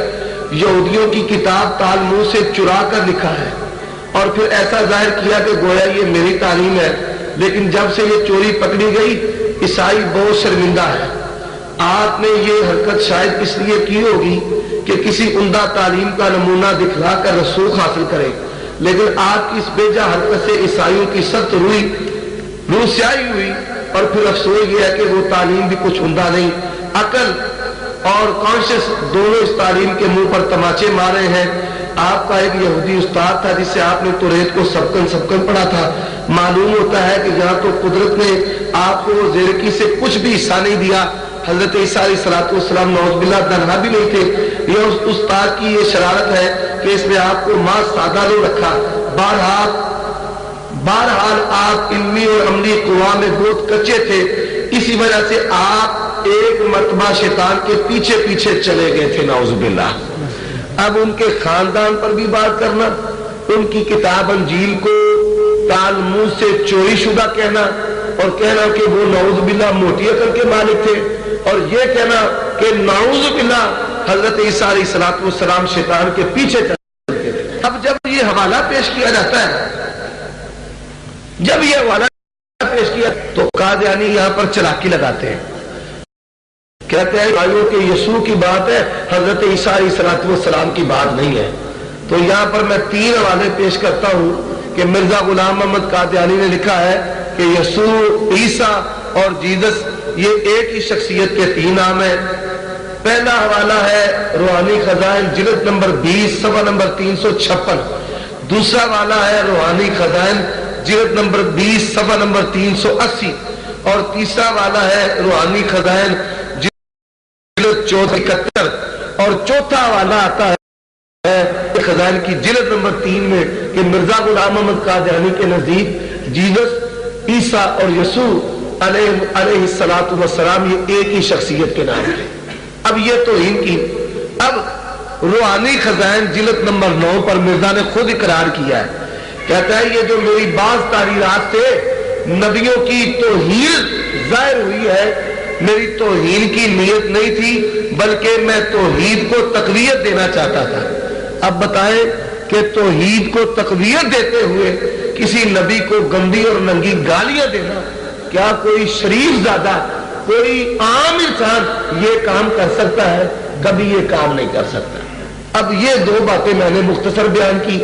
یہودیوں کی کتاب تالمود سے چرا کر لکھا ہے، اور پھر ایسا ظاہر کیا کہ گویا یہ میری تعلیم ہے، لیکن جب سے یہ چوری پکڑی گئی عیسائی بہت شرمندہ ہے۔ آپ نے یہ حرکت شاید اس لیے کی ہوگی کہ کسی عمدہ تعلیم کا نمونہ دکھلا کر رسوخ حاصل کرے، لیکن آپ کی اس بیجا حرکت سے عیسائیوں کی سخت روح سیاہی ہوئی، اور پھر افسوس یہ ہے کہ وہ تعلیم بھی کچھ عمدہ نہیں، عقل اور کانشیس دونوں اس تعلیم کے منہ پر تماچے مارے ہیں. آپ کا ایک یہودی استاد تھا جس سے آپ نے توریت کو سبکن پڑھا تھا. معلوم ہوتا ہے کہ یہاں تو قدرت نے آپ کو زیرکی سے کچھ بھی حصہ نہیں دیا. حضرت عیسیٰ علیہ الصلوۃ والسلام نعوذ باللہ دنہا بھی نہیں تھے. یہ اس استاد کی یہ شرارت ہے کہ اس نے آپ کو ماں سادہ لو رکھا. بہرحال آپ علمی اور عملی قوا میں بہت کچے تھے. اسی وجہ سے آپ ایک مرتبہ شیطان کے پیچھے پیچھے چلے گئے تھے نعوذ باللہ. اب ان کے خاندان پر بھی بات کرنا, ان کی کتاب انجیل کو تالمود سے چوری شدہ کہنا اور کہنا کہ وہ نعوذ باللہ موٹی عقل کے مالک تھے, اور یہ کہنا کہ نعوذ باللہ حضرت عیسیٰ علیہ الصلوۃ والسلام شیطان کے پیچھے چلتے تھے. اب جب یہ حوالہ پیش کیا جاتا ہے, تو قادیانی یہاں پر چلاکی لگاتے ہیں. کہتے ہیں بھائیوں کہ یسوع کی بات ہے, حضرت عیسیٰ علیہ الصلوۃ والسلام کی بات نہیں ہے. تو یہاں پر میں 3 حوالے پیش کرتا ہوں کہ مرزا غلام محمد قادیانی نے لکھا ہے کہ یسوع, عیسیٰ اور جیزس یہ ایک ہی شخصیت کے 3 نام ہیں. پہلا حوالہ ہے روحانی خزائن جلد نمبر 20 صفحہ نمبر 356. دوسرا حوالہ ہے روحانی خزائن جلد نمبر 20 صفحہ نمبر 380. اور تیسرا حوالہ ہے روحانی خزائن جلد 71. اور چوتھا حوالہ آتا ہے خزائن کی جلد نمبر 3 میں کہ مرزا غلام محمد قادیانی کے نزدیک جیزس, عیسیٰ اور یسوع علیہ الصلوۃ والسلام یہ ایک ہی شخصیت کے نام ہیں. اب یہ توہین کی. اب روحانی خزائن جلد نمبر 9 پر مرزا نے خود اقرار کیا ہے. کہتا ہے یہ جو میری بعض تحریرات سے نبیوں کی توہین ظاہر ہوئی ہے, میری توہین کی نیت نہیں تھی بلکہ میں توحید کو تقویت دینا چاہتا تھا. اب بتائیں کہ توحید کو تقویت دیتے ہوئے کسی نبی کو گندی اور ننگی گالیاں دینا, کیا کوئی شریف زادہ, کوئی عام انسان یہ کام کر سکتا ہے؟ کبھی یہ کام نہیں کر سکتا. اب یہ 2 باتیں میں نے مختصر بیان کی,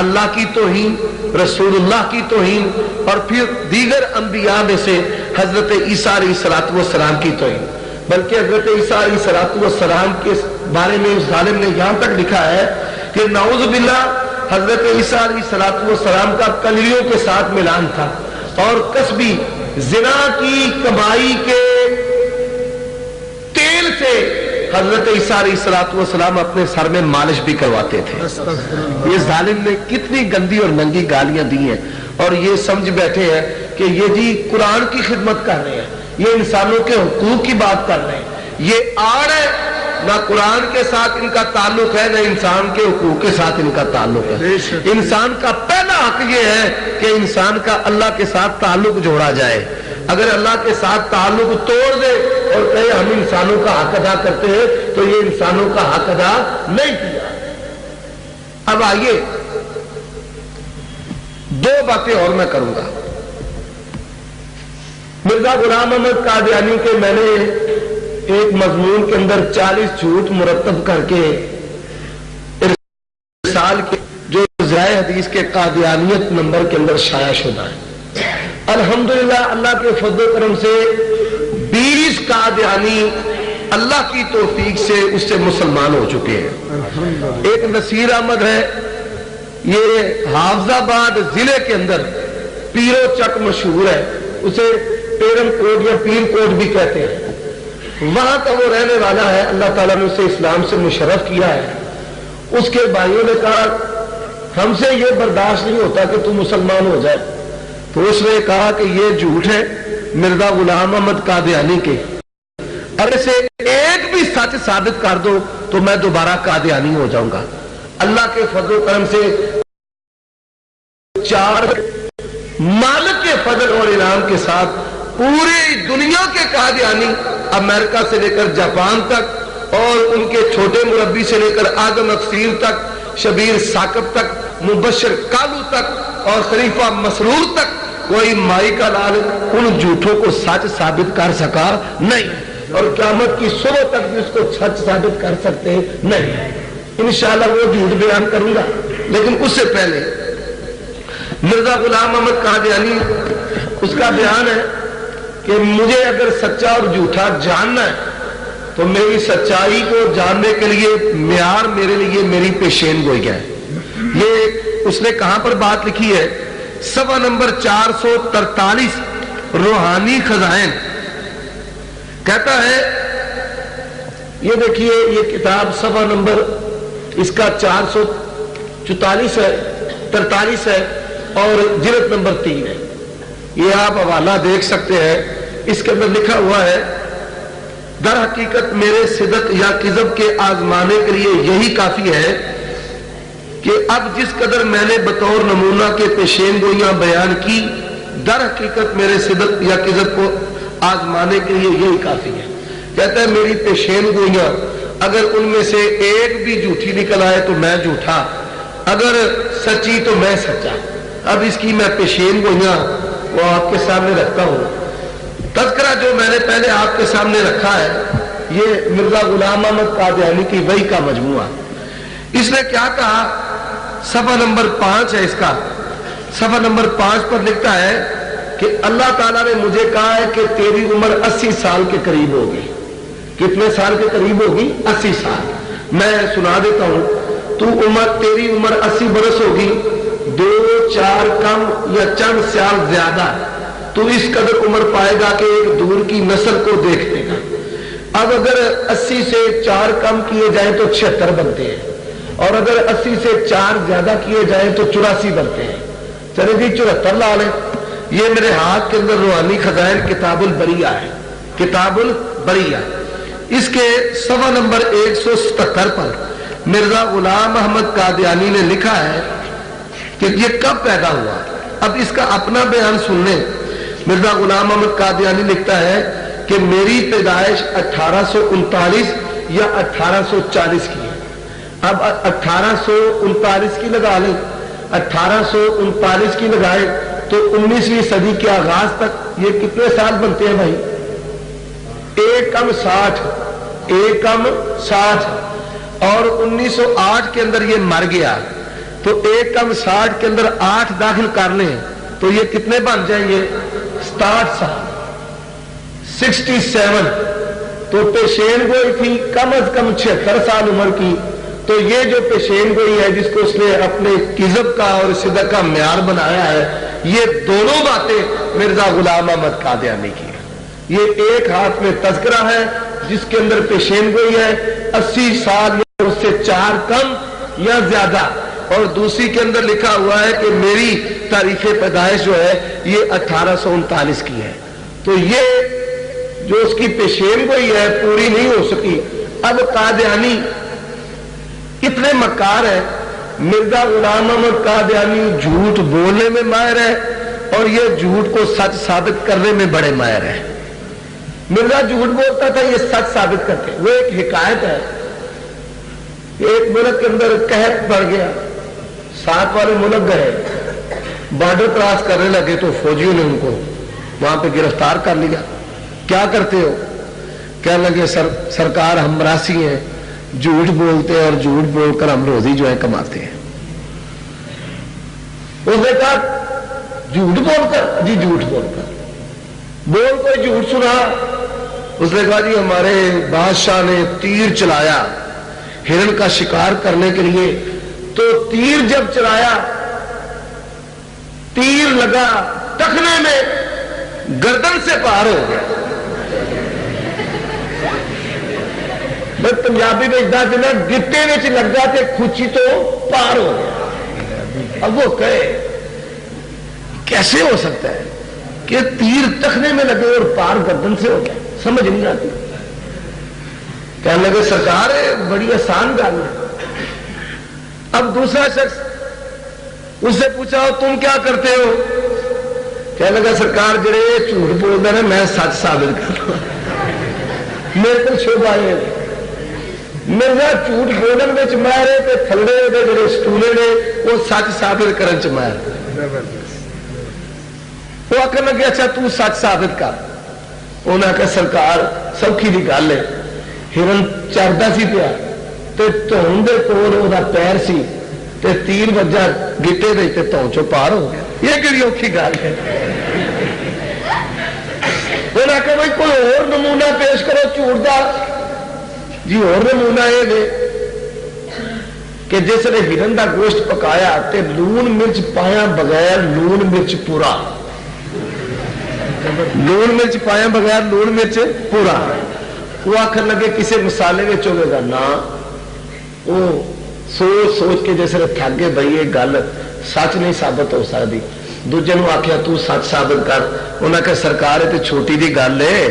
اللہ کی توہین, رسول اللہ کی توہین, اور پھر دیگر انبیاء میں سے حضرت عیسیٰ علیہ الصلوۃ والسلام کی توہین. بلکہ حضرت عیسیٰ علیہ الصلوۃ والسلام کے بارے میں اس ظالم نے یہاں تک لکھا ہے کہ نعوذ باللہ حضرت عیسیٰ علیہ الصلوۃ والسلام کا کنجریوں کے ساتھ ملان تھا, اور کسبی زنا کی کمائی کے تیل سے حضرت عیسیٰ علیہ الصلوۃ والسلام اپنے سر میں مالش بھی کرواتے تھے. یہ ظالم نے کتنی گندی اور ننگی گالیاں دی ہیں, اور یہ سمجھ بیٹھے ہیں کہ یہ جی قرآن کی خدمت کر رہے ہیں, یہ انسانوں کے حقوق کی بات کر رہے ہیں. یہ آڑ ہے, نہ قرآن کے ساتھ ان کا تعلق ہے, نہ انسان کے حقوق کے ساتھ ان کا تعلق ہے. انسان کا پہلا حق یہ ہے کہ انسان کا اللہ کے ساتھ تعلق جوڑا جائے. اگر اللہ کے ساتھ تعلق توڑ دے اور کہے ہم انسانوں کا حق ادا کرتے ہیں, تو یہ انسانوں کا حق ادا نہیں کیا. اب آئیے 2 باتیں اور میں کروں گا. مرزا غلام محمد قادیانی کے میں نے ایک مضمون کے اندر 40 جھوٹ مرتب کر کے ارسال کے جو ذرائع حدیث کے قادیانیت نمبر کے اندر شائع شدہ ہے. الحمدللہ اللہ کے فضل و کرم سے 20 قادیانی اللہ کی توفیق سے اس سے مسلمان ہو چکے ہیں. ایک نصیر احمد ہے, یہ حافظ آباد ضلع کے اندر پیرو چک مشہور ہے, اسے پیرم کوٹ یا پیر کوٹ بھی کہتے ہیں. وہاں کا وہ رہنے والا ہے. اللہ تعالیٰ نے اسے اسلام سے مشرف کیا ہے. اس کے بھائیوں نے کہا ہم سے یہ برداشت نہیں ہوتا کہ تو مسلمان ہو جائے, تو اس نے کہا کہ یہ جھوٹ ہے مرزا غلام محمد قادیانی کے, اگر اسے ایک بھی سچ ثابت کر دو تو میں دوبارہ قادیانی ہو جاؤں گا. اللہ کے فضل و کرم سے 4 مالک کے فضل اور انعام کے ساتھ پوری دنیا کے قادیانی, امریکہ سے لے کر جاپان تک, اور ان کے چھوٹے مربی سے لے کر آدم اکثیر تک, شبیر ثاقب تک, مبشر کالو تک, اور خلیفہ مسرور تک, کوئی مائی کا لال ان جھوٹوں کو سچ ثابت کر سکا نہیں, اور قیامت کی صبح تک بھی اس کو سچ ثابت کر سکتے نہیں. انشاءاللہ وہ جھوٹ بیان کروں گا, لیکن اس سے پہلے مرزا غلام محمد قادیانی, اس کا بیان ہے کہ مجھے اگر سچا اور جھوٹا جاننا ہے تو میری سچائی کو جاننے کے لیے معیار میرے لیے میری پیشین گوئی ہے. یہ اس نے کہاں پر بات لکھی ہے؟ صفحہ نمبر 443 روحانی خزائن. کہتا ہے یہ دیکھیے یہ کتاب صفحہ نمبر اس کا 444 ہے 43 ہے اور جلد نمبر 3 ہے. یہ آپ حوالہ دیکھ سکتے ہیں. اس کے اندر لکھا ہوا ہے در حقیقت میرے صدق یا کذب کے آزمانے کے لیے یہی کافی ہے کہ اب جس قدر میں نے بطور نمونہ کے پیشین گوئیاں بیان کی در حقیقت میرے صدق یا کذب کو آزمانے کے لیے یہی کافی ہے. کہتا ہے میری پیشین گوئیاں اگر ان میں سے ایک بھی جھوٹی نکل آئے تو میں جھوٹا, اگر سچی تو میں سچا. اب اس کی میں پیشین گوئیاں وہ آپ کے سامنے رکھتا ہوں. تذکرہ جو میں نے پہلے آپ کے سامنے رکھا ہے یہ مرزا غلام احمد قادیانی کی وحی کا مجموعہ. اس نے کیا کہا؟ صفحہ نمبر 5 ہے اس کا. صفحہ نمبر 5 پر لکھتا ہے کہ اللہ تعالیٰ نے مجھے کہا ہے کہ تیری عمر 80 سال کے قریب ہوگی. کتنے سال کے قریب ہوگی؟ 80 سال. میں سنا دیتا ہوں. تیری عمر 80 برس ہوگی, 2-4 کم یا چند سال زیادہ تو اس قدر عمر پائے گا کہ ایک دور کی نسل کو دیکھ لے گا. اب اگر 80 سے 4 کم کیے جائیں تو 76 بنتے ہیں, اور اگر 80 سے 4 زیادہ کیے جائیں تو 84 بنتے ہیں. چلے جی 74 لا لیں. یہ میرے ہاتھ کے اندر روحانی خزائن کتاب البریہ ہے. کتاب البریہ اس کے صفحہ نمبر 177 پر مرزا غلام احمد قادیانی نے لکھا ہے کہ یہ کب پیدا ہوا. اب اس کا اپنا بیان سن لیں. مرزا غلام احمد قادیانی لکھتا ہے کہ میری پیدائش 1839 یا 1840 کی ہے. اب 1839 کی لگا لیں, 1839 کی لگائیں تو 19ویں صدی کے آغاز تک یہ کتنے سال بنتے ہیں بھائی؟ 1 کم 60, 1 کم 60, اور 1908 کے اندر یہ مر گیا تو 1 کم 60 کے اندر 8 داخل کر لیں تو یہ کتنے بن جائیں گے؟ 67 سال, 67. تو پیشین گوئی تھی کم از کم 76 سال عمر کی. تو یہ جو پیشین گوئی ہے جس کو اس نے اپنے کذب کا اور صدق کا معیار بنایا ہے, یہ دونوں باتیں مرزا غلام احمد قادیانی کی ہے. یہ ایک ہاتھ میں تذکرہ ہے جس کے اندر پیشین گوئی ہے 80 سال یا اس سے 4 کم یا زیادہ, اور دوسری کے اندر لکھا ہوا ہے کہ میری تاریخ پیدائش جو ہے یہ 1839 کی ہے. تو یہ جو اس کی پیشین گوئی ہے پوری نہیں ہو سکی. اب قادیانی اتنے مکار ہے. مرزا غلام احمد قادیانی جھوٹ بولنے میں ماہر ہے اور یہ جھوٹ کو سچ ثابت کرنے میں بڑے ماہر ہے. مرزا جھوٹ بولتا تھا, یہ سچ ثابت کرتے. وہ ایک حکایت ہے, ایک ملک کے اندر قحط پڑ گیا, ساتھ والے ملک گئے, بارڈر کراس کرنے لگے تو فوجیوں نے ان کو وہاں پہ گرفتار کر لیا. کیا کرتے ہو؟ کہنے لگے سرکار ہم مراسی ہیں, جھوٹ بولتے ہیں اور جھوٹ بول کر ہم روزی جو ہے کماتے ہیں. اس نے کہا جھوٹ بول کر؟ جی جھوٹ بول کر. بول کوئی جھوٹ سنا. اس نے کہا جی ہمارے بادشاہ نے تیر چلایا ہرن کا شکار کرنے کے لیے, تو تیر جب چلایا تیر لگا ٹخنے میں, گردن سے پار ہو گیا. میں پنجابی میں ادا دینا گٹے میں لگ جاتے کھوچی تو پار ہو گیا. اب وہ کہے کیسے ہو سکتا ہے کہ تیر ٹخنے میں لگے اور پار گردن سے ہو گیا؟ سمجھ نہیں آتی. کہنے لگے سرکار بڑی آسان گل ہے. اب دوسرا شخص اس سے پوچھا تم کیا کرتے ہو؟ کہنے لگا سرکار جڑے جھوٹ بولتے ہیں میں سچ ثابت کرتا ہوں. میرے کو شوبہ ہے مرزا جھوٹ بولن میں ماہر ہے تے تھلے دے جڑے سٹولے نے وہ سچ ثابت کرن چ ماہر. وہ آخر لگے اچھا تو سچ ثابت کر. انہوں نے کہا سرکار سوکھی دی گل ہے, ہرن چردا سی پیا تے دھون دے کول وہ پیر سی تے تیر وجہ گٹے دے تے دھون چوں پار ہو گیا. یہ کہڑی اوکھی گل ہے؟ انہوں نے کہا بھائی کوئی اور نمونہ پیش کرو جھوٹ دا. جی اور نمونہ یہ دے کہ جس نے ہرن کا گوشت پکایا تے لون مرچ پایا بغیر لون مرچ پورا، لون مرچ پایا بغیر لون مرچ پورا، وہ آخر لگے کسی مسالے میں ہوگے گا نا، وہ سوچ سوچ کے جیسے تھک گئے بھائی یہ گل سچ نہیں ثابت ہو سکتی، دوجے نو آخیا تو سچ ثابت کر، انہیں کہ سرکار یہ تو چھوٹی جی گل ہے،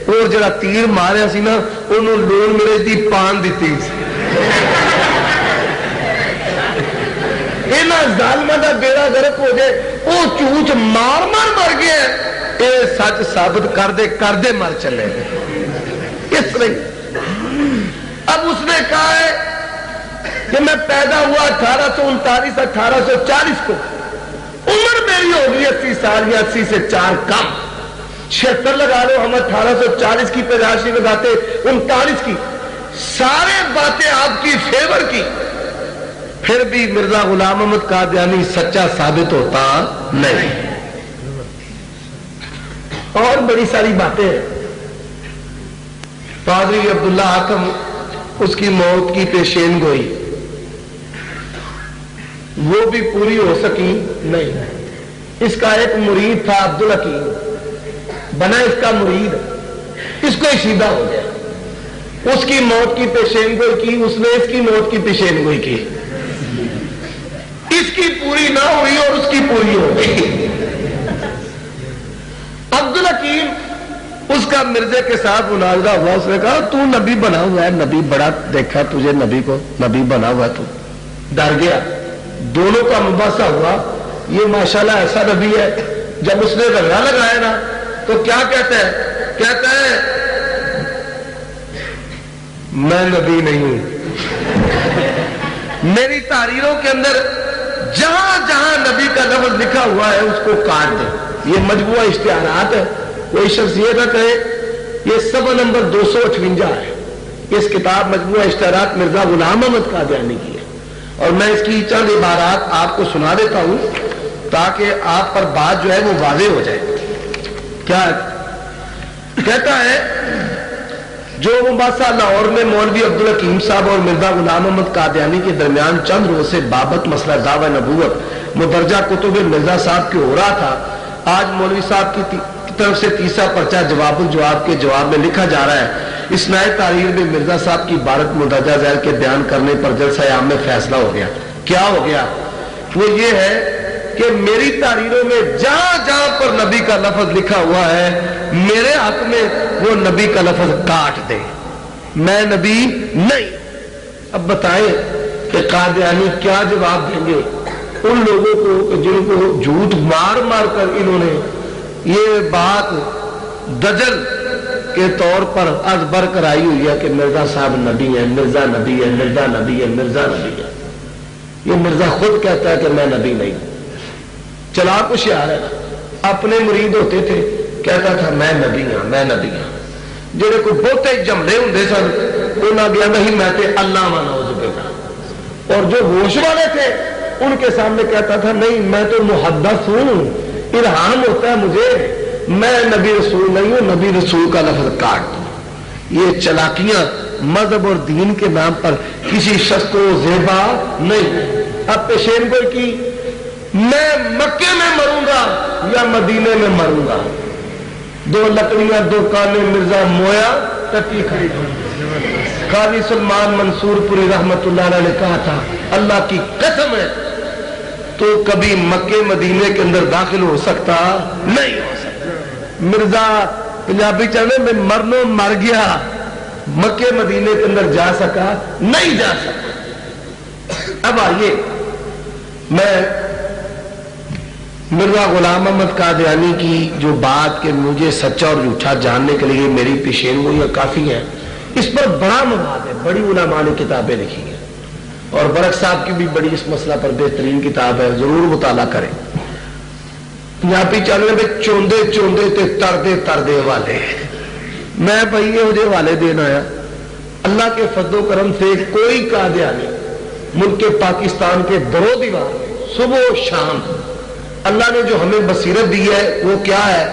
اور جڑا تیر ماریا سی نا انہوں لون مرچ دی پان دیتی، ظالمہ دا بیڑا گرک ہو جائے، وہ چوچ مار مار مر گیا، یہ سچ ثابت کر دے مر چلے اس طرح۔ اب اس نے کہا ہے کہ میں پیدا ہوا 1839 1840 کو، عمر میری ہوگی 80 سال یا 80 سے 4 کم، 76 لگا لو، ہم 1840 کی پیدائشی لگاتے 39 کی، سارے باتیں آپ کی فیور کی، پھر بھی مرزا غلام احمد قادیانی سچا ثابت ہوتا نہیں۔ اور بڑی ساری باتیں ہیں، پادری عبداللہ حاکم اس کی موت کی پیشین گوئی وہ بھی پوری ہو سکی نہیں۔ اس کا ایک مرید تھا عبدالحکیم، بنا اس کا مرید، اس کو شیدہ ہو گیا، اس کی موت کی پیشین گوئی کی، اس نے اس کی موت کی پیشین گوئی کی، اس کی پوری نہ ہوئی اور اس کی پوری ہو گئی۔ عبدالحکیم اس کا مرزے کے ساتھ مناظرہ ہوا، اس نے کہا تو نبی بنا ہوا ہے، نبی بڑا دیکھا تجھے، نبی کو نبی بنا ہوا ہے، تو ڈر گیا، دونوں کا مباحثہ ہوا، یہ ماشاءاللہ ایسا نبی ہے، جب اس نے رنگا لگایا نا تو کیا کہتا ہے میں نبی نہیں ہوں، میری تحریروں کے اندر جہاں جہاں نبی کا لفظ لکھا ہوا ہے اس کو کاٹ دیں، یہ مجموعہ اشتہارات ہے، کوئی شخص یہ نہ کہے، یہ صفحہ نمبر 258 ہے، اس کتاب مجموعہ اشتہارات مرزا غلام احمد قادیانی کی ہے، اور میں اس کی چند عبارات آپ کو سنا دیتا ہوں تاکہ آپ پر بات جو ہے وہ واضح ہو جائے۔ کیا کہتا ہے؟ جو مباحثہ لاہور میں مولوی عبدالحکیم صاحب اور مرزا غلام احمد قادیانی کے درمیان چند روز سے بابت مسئلہ دعوی نبوت مدرجہ کتب مرزا صاحب کے ہو رہا تھا، آج مولوی صاحب کی طرف سے تیسرا پرچہ جواب الجواب کے جواب میں لکھا جا رہا ہے۔ اس نئے تحریر میں مرزا صاحب کی عبارت مندرجہ ذیل کے بیان کرنے پر جلسہ عام میں فیصلہ ہو گیا۔ کیا ہو گیا؟ وہ یہ ہے کہ میری تحریروں میں جہاں جہاں پر نبی کا لفظ لکھا ہوا ہے میرے حق میں وہ نبی کا لفظ کاٹ دے، میں نبی نہیں۔ اب بتائیں کہ قادیانی کیا جواب دیں گے ان لوگوں کو جن کو جھوٹ مار مار کر انہوں نے یہ بات دجل کے طور پر ازبر کرائی ہوئی ہے کہ مرزا صاحب نبی ہے، مرزا نبی ہے، مرزا نبی ہے، مرزا نبی ہے۔ یہ مرزا خود کہتا ہے کہ میں نبی نہیں ہوں، چلاک ہوشیار ہے، اپنے مرید ہوتے تھے کہتا تھا میں نبی ہاں، میں نبی ہاں، جہے کوئی بہتے جملے ہوں سن انہاں گیا نہیں میں تے اللہ نعوذ باللہ، اور جو ہوش والے تھے ان کے سامنے کہتا تھا نہیں میں تو محدث ہوں، الہام ہوتا ہے مجھے، میں نبی رسول نہیں ہوں، نبی رسول کا لفظ کاٹ دوں۔ یہ چلاکیاں مذہب اور دین کے نام پر کسی شخص کو زیبا نہیں۔ اب پیشین گوئی کی میں مکے میں مروں گا یا مدینے میں مروں گا، دو لکڑیاں دو کانے مرزا مویا ٹٹی کھائی۔ قاضی سلمان منصور پوری رحمت اللہ علیہ نے کہا تھا اللہ کی قسم ہے تو کبھی مکے مدینے کے اندر داخل ہو سکتا نہیں ہو سکتا۔ مرزا پنجابی چڑھنے میں مرنو مر گیا، مکے مدینے کے اندر جا سکا نہیں جا سکا۔ اب آئیے میں مرزا غلام احمد قادیانی کی جو بات کہ مجھے سچا اور جھوٹا جاننے کے لیے میری پیشین گوئیاں کافی ہیں، اس پر بڑا مواد ہے، بڑی علماء نے کتابیں لکھی ہیں، اور برق صاحب کی بھی بڑی اس مسئلہ پر بہترین کتاب ہے، ضرور مطالعہ کریں۔ پنجابی چینل میں چوندے چوندے تے تردے تردے والے، میں بھائی یہ مجھے والے دین آیا، اللہ کے فضل و کرم سے کوئی قادیانی ملک پاکستان کے درو دیوار صبح و شام اللہ نے جو ہمیں بصیرت دی ہے وہ کیا ہے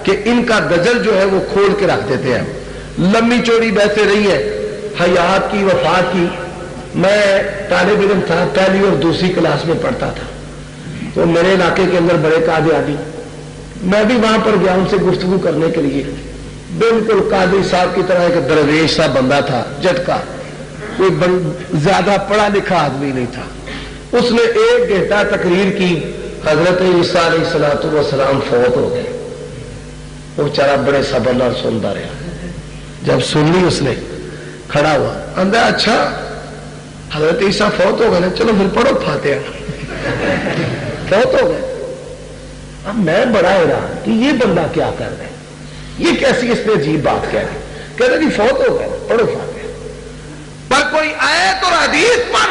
کہ ان کا دجل جو ہے وہ کھول کے رکھ دیتے ہیں، لمبی چوڑی بیٹھے رہی ہے، حیات کی وفات کی، میں طالب علم تھا، پہلی اور دوسری کلاس میں پڑھتا تھا، تو میرے علاقے کے اندر بڑے قادیانی، میں بھی وہاں پر گیا ان سے گفتگو کرنے کے لیے، بالکل قادری صاحب کی طرح ایک درویش سا بندہ تھا، جٹکا، کوئی زیادہ پڑھا لکھا آدمی نہیں تھا. اس نے 1 گھنٹہ تقریر کی، حضرت عیسیٰ علیہ الصلوۃ والسلام فوت ہو گئے. وہ بیچارہ بڑے صبر نال سنتا رہا. جب سن لی اس نے کھڑا ہوا، اندر اچھا حضرت عیسیٰ فوت ہو گئے نا، چلو پھر پڑھو فاتحہ. فوت ہو گئے. اب میں بڑا حیران کہ یہ بندہ کیا کر رہا ہے، یہ کیسی اس نے عجیب بات کہہ رہی. کہہ رہے جی فوت ہو گئے پڑھو فاتحہ. پر کوئی آیت اور حدیث پر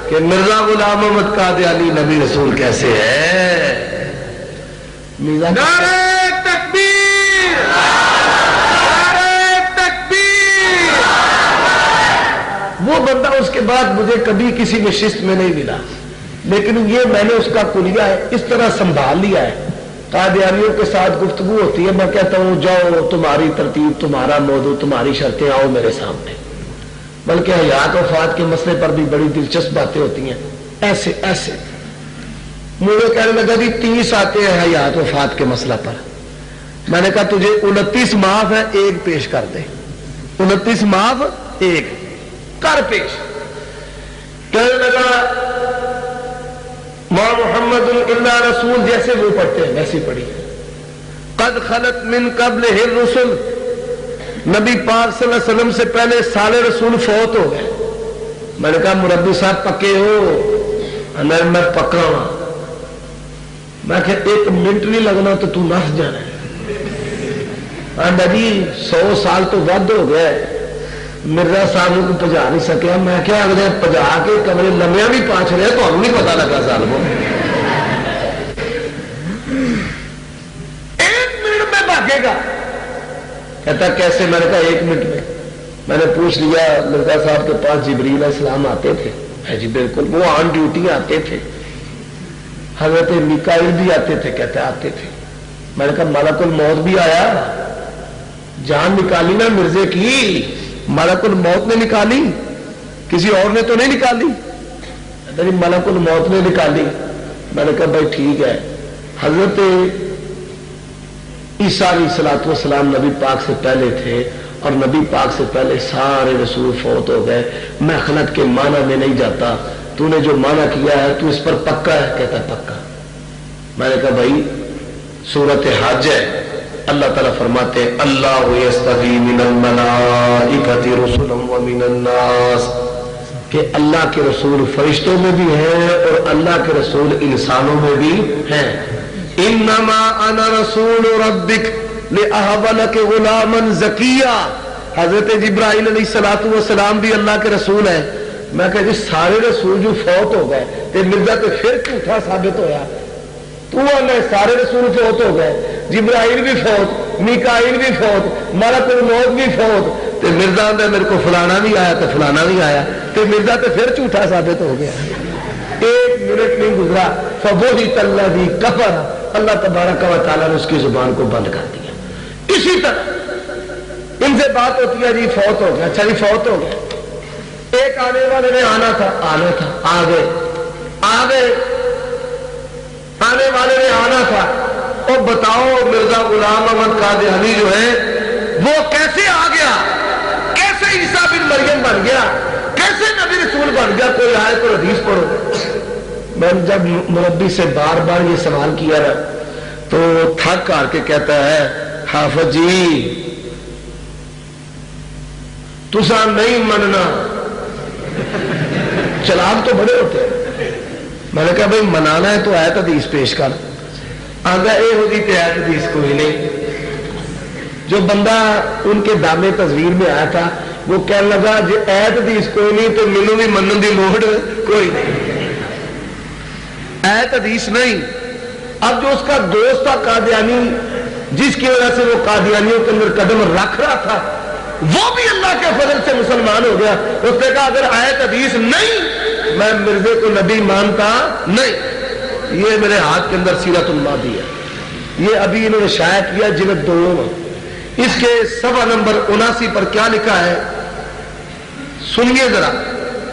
کہ مرزا غلام احمد قادیانی نبی رسول کیسے ہے. نعرہ تکبیر، نعرہ تکبیر. وہ بندہ اس کے بعد مجھے کبھی کسی نشست میں نہیں ملا، لیکن یہ میں نے اس کا کلیہ ہے اس طرح سنبھال لیا ہے. قادیانیوں کے ساتھ گفتگو ہوتی ہے، میں کہتا ہوں جاؤ تمہاری ترتیب، تمہارا موضوع، تمہاری شرطیں، آؤ میرے سامنے. بلکہ حیات وفات کے مسئلے پر بھی بڑی دلچسپ باتیں ہوتی ہیں. ایسے ایسے مجھے کہنے لگا جی 30 آتے ہیں حیات وفات کے مسئلہ پر. میں نے کہا تجھے 29 معاف ہے، 1 پیش کر دے. 29 معاف، 1 کر پیش. کہنے لگا ما محمد الا رسول، جیسے وہ پڑھتے ہیں ویسے پڑھی. قد خلت من قبلہ الرسل، نبی پاک صلی اللہ علیہ وسلم سے پہلے سارے رسول فوت ہو گئے. میں نے کہا مربی صاحب پکے ہو؟ میں پکا ہوں. میں کہ 1 منٹ نہیں لگنا تو تو نس جانا ہے. جی 100 سال تو ود ہو گیا، مرزا صاحب کو پجا نہیں سکیا. میں کیا اگلے پجا کے کمرے لمیا بھی پانچ رہے، تو نہیں پتا لگا سال کو. 1 منٹ میں بھاگے گا. کہتا کیسے؟ میں نے کہا 1 منٹ میں. میں نے پوچھ لیا مرزا صاحب کے پاس جبریل علیہ السلام آتے تھے؟ جی بالکل، وہ آن ڈیوٹی آتے تھے. حضرت میکائیل بھی آتے تھے؟ کہتے آتے تھے. میں نے کہا ملک الموت بھی آیا؟ جان نکالی نا مرزے کی، ملک الموت نے نکالی، کسی اور نے تو نہیں نکالی. ملک الموت نے نکالی. میں نے کہا بھائی ٹھیک ہے. حضرت عیسیٰ علیہ الصلوۃ والسلام نبی پاک سے پہلے تھے، اور نبی پاک سے پہلے سارے رسول فوت ہو گئے. میں خلط کے معنی میں نہیں جاتا، تو نے جو معنی کیا ہے تو اس پر پکا ہے؟ کہتا پکا. میں نے کہا بھائی سورۃ حج ہے، اللہ تعالیٰ فرماتے ہیں اللہ یستفی من الملائکۃ رسلا ومن الناس، کہ اللہ کے رسول فرشتوں میں بھی ہیں اور اللہ کے رسول انسانوں میں بھی ہیں. انما انا رسول ربک لأہب لک غلاما زکیا. حضرت جبرائیل علیہ الصلوۃ والسلام بھی اللہ کے رسول ہیں. میں کہا جی سارے رسول جو فوت ہو گئے تے مرزا تو پھر جھوٹا ثابت ہویا. تو سارے رسول فوت ہو گئے، جبرائیل بھی فوت، میکائیل بھی فوت، ملک الموت بھی فوت، تے مرزا نے میرے کو فلانا بھی آیا تو فلانا بھی آیا، تے مرزا تو پھر جھوٹا ثابت ہو گیا. 1 منٹ نہیں گزرا فبہت الذی کفر، اللہ تبارک و تعالیٰ نے اس کی زبان کو بند کر دیا. اسی طرح ان سے بات ہوتی ہے جی فوت ہو گیا. اچھا جی فوت ہو گیا، ایک آنے والے نے آنا تھا، آ گئے آنے والے نے آنا تھا. اور بتاؤ مرزا غلام احمد قادیانی جو ہے وہ کیسے آ گیا، کیسے عیسیٰ بن مریم بن گیا، کیسے نبی رسول بن گیا؟ کوئی آیت اور حدیث پڑھو. میں جب مربی سے بار بار یہ سوال کیا نا تو تھک کر کے کہتا ہے حافظ جی تسا نہیں مننا. چلاک تو بڑے ہوتے ہیں. میں نے کہا بھائی منانا ہے تو آیت حدیث پیش کر. آگا یہ ہوگی کہ آیت حدیث کوئی نہیں. جو بندہ ان کے دامے تصویر میں آیا تھا وہ کہنے لگا جی آیت حدیث کوئی نہیں تو مینوں بھی منن دی لوڑ کوئی نہیں، آیت حدیث نہیں. اب جو اس کا دوست تھا قادیانی، جس کی وجہ سے وہ قادیانیوں کے اندر قدم رکھ رہا تھا، وہ بھی اللہ کے فضل سے مسلمان ہو گیا. اس نے کہا اگر آیت حدیث نہیں میں مرزے کو نبی مانتا نہیں. یہ میرے ہاتھ کے اندر سیرت الماضی ہے، یہ ابھی انہوں نے شائع کیا جلد 2 میں. اس کے صفحہ نمبر 79 پر کیا لکھا ہے؟ سنیے ذرا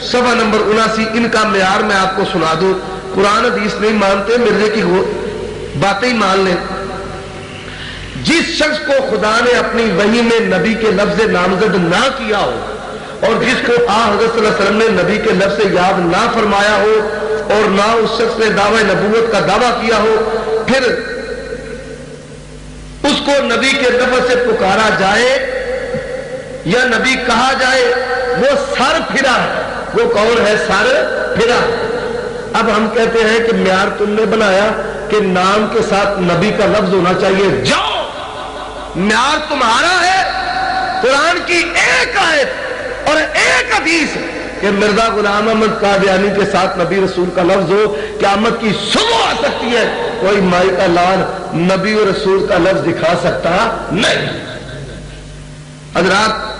صفحہ نمبر 79. ان کا معیار میں آپ کو سنا دوں. قرآن حدیث نہیں مانتے, مرزے کی باتیں ہی مان لیں. جس شخص کو خدا نے اپنی وحی میں نبی کے لفظ نامزد نہ کیا ہو اور جس کو حضرت صلی اللہ علیہ وسلم نے نبی کے لفظ یاد نہ فرمایا ہو اور نہ اس شخص نے دعوی نبوت کا دعویٰ کیا ہو, پھر اس کو نبی کے لفظ سے پکارا جائے یا نبی کہا جائے, وہ سر پھرا ہے. وہ کون ہے؟ سر پھرا. اب ہم کہتے ہیں کہ معیار تم نے بنایا کہ نام کے ساتھ نبی کا لفظ ہونا چاہیے. جاؤ, معیار تمہارا ہے قرآن کی ایک آیت اور ایک حدیث کہ مرزا غلام احمد قادیانی کے ساتھ نبی رسول کا لفظ ہو, قیامت کی صبح آ سکتی ہے. کوئی مائی کا لال نبی و رسول کا لفظ دکھا سکتا نہیں. حضرات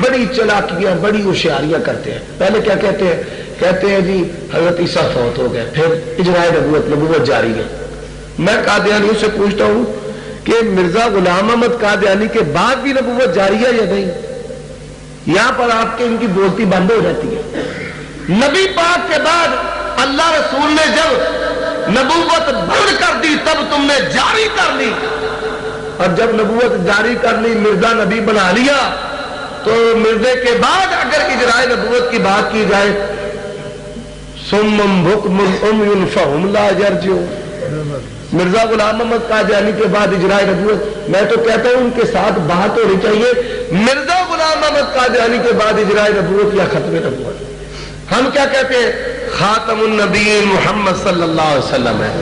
بڑی چلاکیاں, بڑی ہوشیاریاں کرتے ہیں. پہلے کیا کہتے ہیں؟ کہتے ہیں جی حضرت عیسیٰ فوت ہو گئے, پھر اجرائے نبوت جاری ہے. میں قادیانیوں سے پوچھتا ہوں کہ مرزا غلام احمد قادیانی کے بعد بھی نبوت جاری ہے یا نہیں؟ یہاں پر آپ کے ان کی بولتی بند ہو جاتی ہے. نبی پاک کے بعد اللہ رسول نے جب نبوت بند کر دی تب تم نے جاری کر لی, اور جب نبوت جاری کر لی, مرزا نبی بنا لیا, تو مرزے کے بعد اگر اجرائے نبوت کی بات کی جائے سمم بکم عمی فہم لا یرجعون. مرزا غلام احمد قادیانی کے بعد اجرائے نبوت, میں تو کہتا ہوں ان کے ساتھ بات ہونی چاہیے مرزا غلام احمد قادیانی کے بعد اجرائے نبوت یا ختم نبوت. ہم کیا کہتے ہیں؟ خاتم النبیین محمد صلی اللہ علیہ وسلم ہے,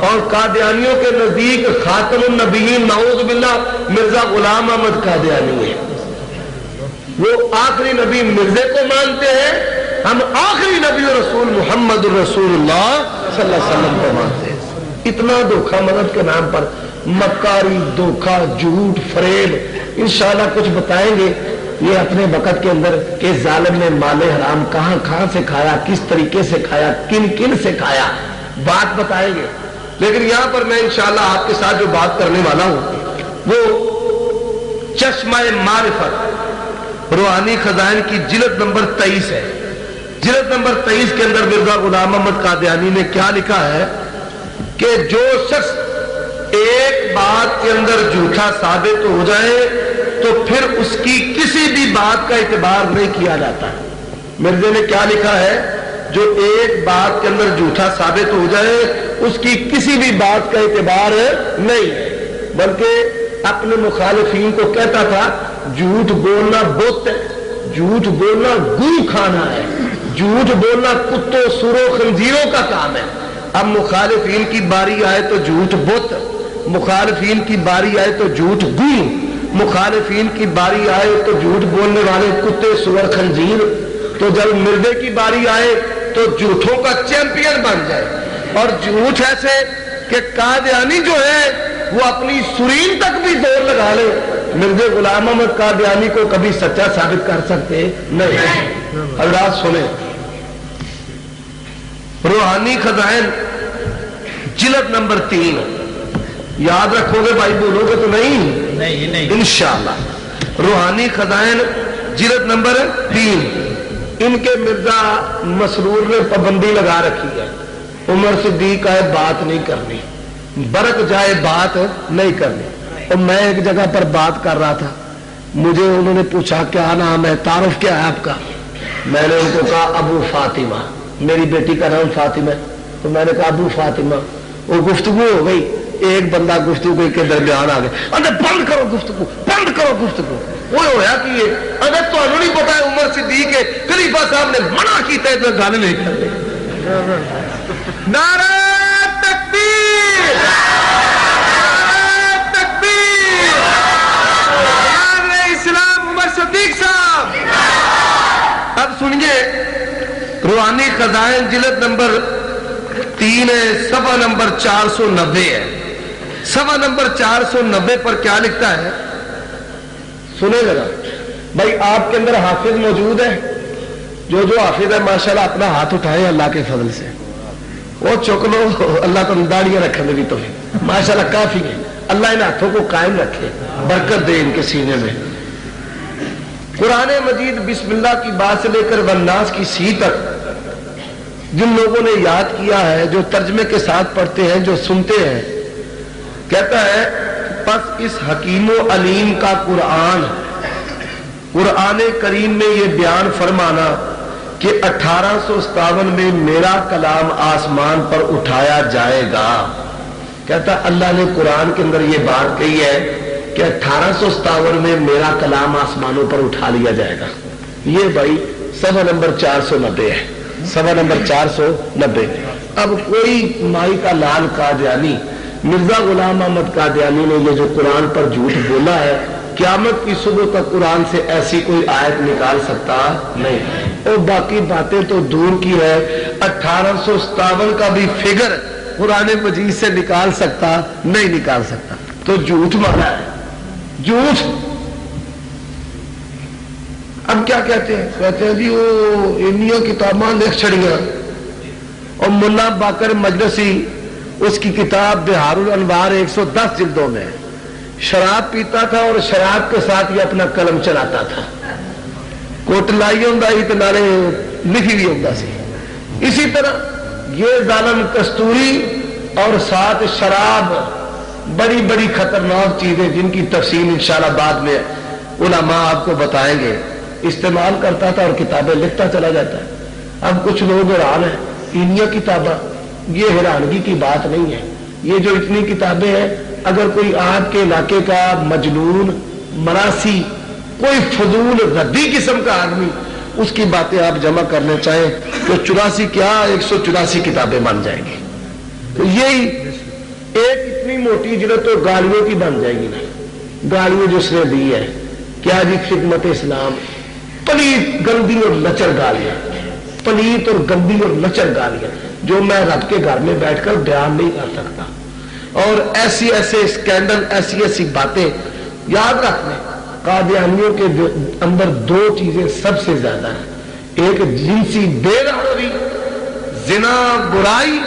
اور قادیانیوں کے نزدیک خاتم النبیین نعوذ باللہ مرزا غلام احمد قادیانی ہے. وہ آخری نبی مرزے کو مانتے ہیں, ہم آخری نبی و رسول محمد رسول اللہ صلی اللہ علیہ وسلم کو مانتے ہیں. اتنا دھوکہ مدد کے نام پر مکاری, دھوکہ, جھوٹ, فریب, انشاءاللہ کچھ بتائیں گے یہ اپنے وقت کے اندر کہ ظالم نے مال حرام کہاں کہاں سے کھایا, کس طریقے سے کھایا, کن کن سے کھایا, بات بتائیں گے. لیکن یہاں پر میں انشاءاللہ آپ کے ساتھ جو بات کرنے والا ہوں وہ چشمہ معرفت روحانی خزائن کی جلد نمبر 23 ہے. جلد نمبر 23 کے اندر مرزا غلام احمد قادیانی نے کیا لکھا ہے کہ جو شخص ایک بات کے اندر جھوٹا ثابت ہو جائے تو پھر اس کی کسی بھی بات کا اعتبار نہیں کیا جاتا. مرزے نے کیا لکھا ہے؟ جو ایک بات کے اندر جھوٹا ثابت ہو جائے اس کی کسی بھی بات کا اعتبار نہیں, بلکہ اپنے مخالفین کو کہتا تھا جھوٹ بولنا بت ہے, جھوٹ بولنا گو کھانا ہے, جھوٹ بولنا کتوں, سوروں, خنزیروں کا کام ہے. اب مخالفین کی باری آئے تو جھوٹ بت, مخالفین کی باری آئے تو جھوٹ گو, مخالفین کی باری آئے تو جھوٹ بولنے والے کتے, سور, خنزیر. تو جب مرزے کی باری آئے تو جھوٹوں کا چیمپئن بن جائے. اور جھوٹ ایسے کہ قادیانی جو ہے وہ اپنی سرین تک بھی زور لگا لے, مرزا غلام احمد قادیانی کو کبھی سچا ثابت کر سکتے نہیں. حضرات سنیں, روحانی خزائن جلد نمبر 3 یاد رکھو گے بھائی, بولو گے تو نہیں انشاءاللہ. روحانی خزائن جلد نمبر 3. ان کے مرزا مسرور نے پابندی لگا رکھی ہے, عمر صدیق آئے بات نہیں کرنی, برک جائے بات نہیں کرنی. اور میں ایک جگہ پر بات کر رہا تھا, مجھے انہوں نے پوچھا کیا نام ہے, تعارف کیا ہے آپ کا؟ میں نے ان کو کہا ابو فاطمہ, میری بیٹی کا نام فاطمہ ہے. تو میں نے کہا ابو فاطمہ. وہ گفتگو ہو گئی, ایک بندہ گفتگو کے درمیان آ گیا, اندر بند کرو گفتگو, بند کرو گفتگو. وہ ہویا کہ یہ اگر تو نہیں پتا ہے عمر صدیق کے خلیفہ صاحب نے منع کیتا ہے تو گانے نہیں کرتے. نعرہ تکبیر, نعرہ تکبیر, نعرہ اسلام عمر صدیق صاحب. اب سنیے, روحانی خزائن جلد نمبر 3 ہے, صفحہ نمبر 490 ہے. صفحہ نمبر 490 پر کیا لکھتا ہے سنیں ذرا. بھائی آپ کے اندر حافظ موجود ہے, جو حافظ ہے ماشاءاللہ اپنا ہاتھ اٹھائے اللہ کے فضل سے, وہ چک لو, اللہ تو داڑیاں رکھنے بھی تو ماشاءاللہ کافی ہے. اللہ ان ہاتھوں کو قائم رکھے, برکت دے ان کے سینے میں. قرآن مجید بسم اللہ کی بات سے لے کر والناس کی سی تک جن لوگوں نے یاد کیا ہے، جو ترجمے کے ساتھ پڑھتے ہیں، جو سنتے ہیں، کہتا ہے پس اس حکیم و علیم کا قرآن کریم میں یہ بیان فرمانا کہ 1857 میں میرا کلام آسمان پر اٹھایا جائے گا. کہتا اللہ نے قرآن کے اندر یہ بات کہی ہے کہ 1857 میں میرا کلام آسمانوں پر اٹھا لیا جائے گا. یہ بھائی صفحہ نمبر 490 ہے، صفحہ نمبر 490. اب کوئی مائی کا لال قادیانی مرزا غلام احمد قادیانی نے یہ جو قرآن پر جھوٹ بولا ہے، قیامت کی صبح تک قرآن سے ایسی کوئی آیت نکال سکتا نہیں. اور باقی باتیں تو دور کی ہے، 1857 کا بھی فگر قرآن مجید سے نکال سکتا نہیں، نکال سکتا. تو جھوٹ مارا ہے، جھوٹ. اب کیا کہتے ہیں جی وہ انیاں کتاباں لکھ چھڑیاں. اور ملا باقر مجلسی اس کی کتاب بہار الانوار 110 جلدوں میں شراب پیتا تھا اور شراب کے ساتھ یہ اپنا قلم چلاتا تھا. کوٹ لائی ہوں تو نالے لکھی بھی ہوں سی. اسی طرح یہ ظالم کستوری اور ساتھ شراب، بڑی بڑی خطرناک چیزیں جن کی تفصیل انشاءاللہ بعد میں علماء آپ کو بتائیں گے، استعمال کرتا تھا اور کتابیں لکھتا چلا جاتا ہے. اب کچھ لوگ حیران ہیں، انیا کتابیں، یہ حیرانگی کی بات نہیں ہے. یہ جو اتنی کتابیں ہیں، اگر کوئی آپ کے علاقے کا مجنون مراسی کوئی فضول ردی قسم کا آدمی اس کی باتیں آپ جمع کرنے چاہیں تو 84 کیا 184 کتابیں بن جائیں گی. تو یہی ایک اتنی موٹی جلد تو گالیوں کی بن جائے گی نا. گالیوں جس نے دی ہے کیا جی خدمت اسلام، پلیت گندی اور لچر گالیاں، پلیت اور گندی اور لچر گالیاں جو میں رب کے گھر میں بیٹھ کر بیان نہیں کر سکتا. اور ایسی ایسے اسکینڈل، ایسی ایسی باتیں یاد رکھنے. قادیانیوں کے اندر دو چیزیں سب سے زیادہ ہیں، ایک جنسی بے رحمی، زنا، برائی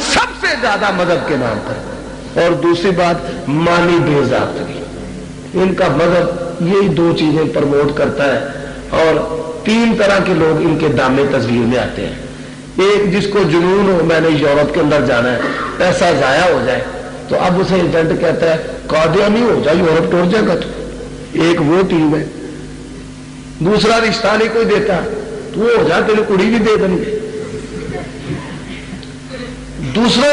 سب سے زیادہ مذہب کے نام پر، اور دوسری بات مالی بے ضابطگی. ان کا مذہب یہی دو چیزیں پروموٹ کرتا ہے. اور 3 طرح کے لوگ ان کے دامے تصویر میں آتے ہیں. ایک جس کو جنون ہو میں نے یورپ کے اندر جانا ہے، پیسہ ضائع ہو جائے تو اب اسے ایجنٹ کہتا ہے قادیانی ہو جائے، یورپ ٹوٹ جائے گا. تو ایک وہ ٹیم ہے. دوسرا رشتہ نہیں کوئی دیتا تو وہ ہو جائے، تیری کڑی بھی دے دیں گے. دوسرے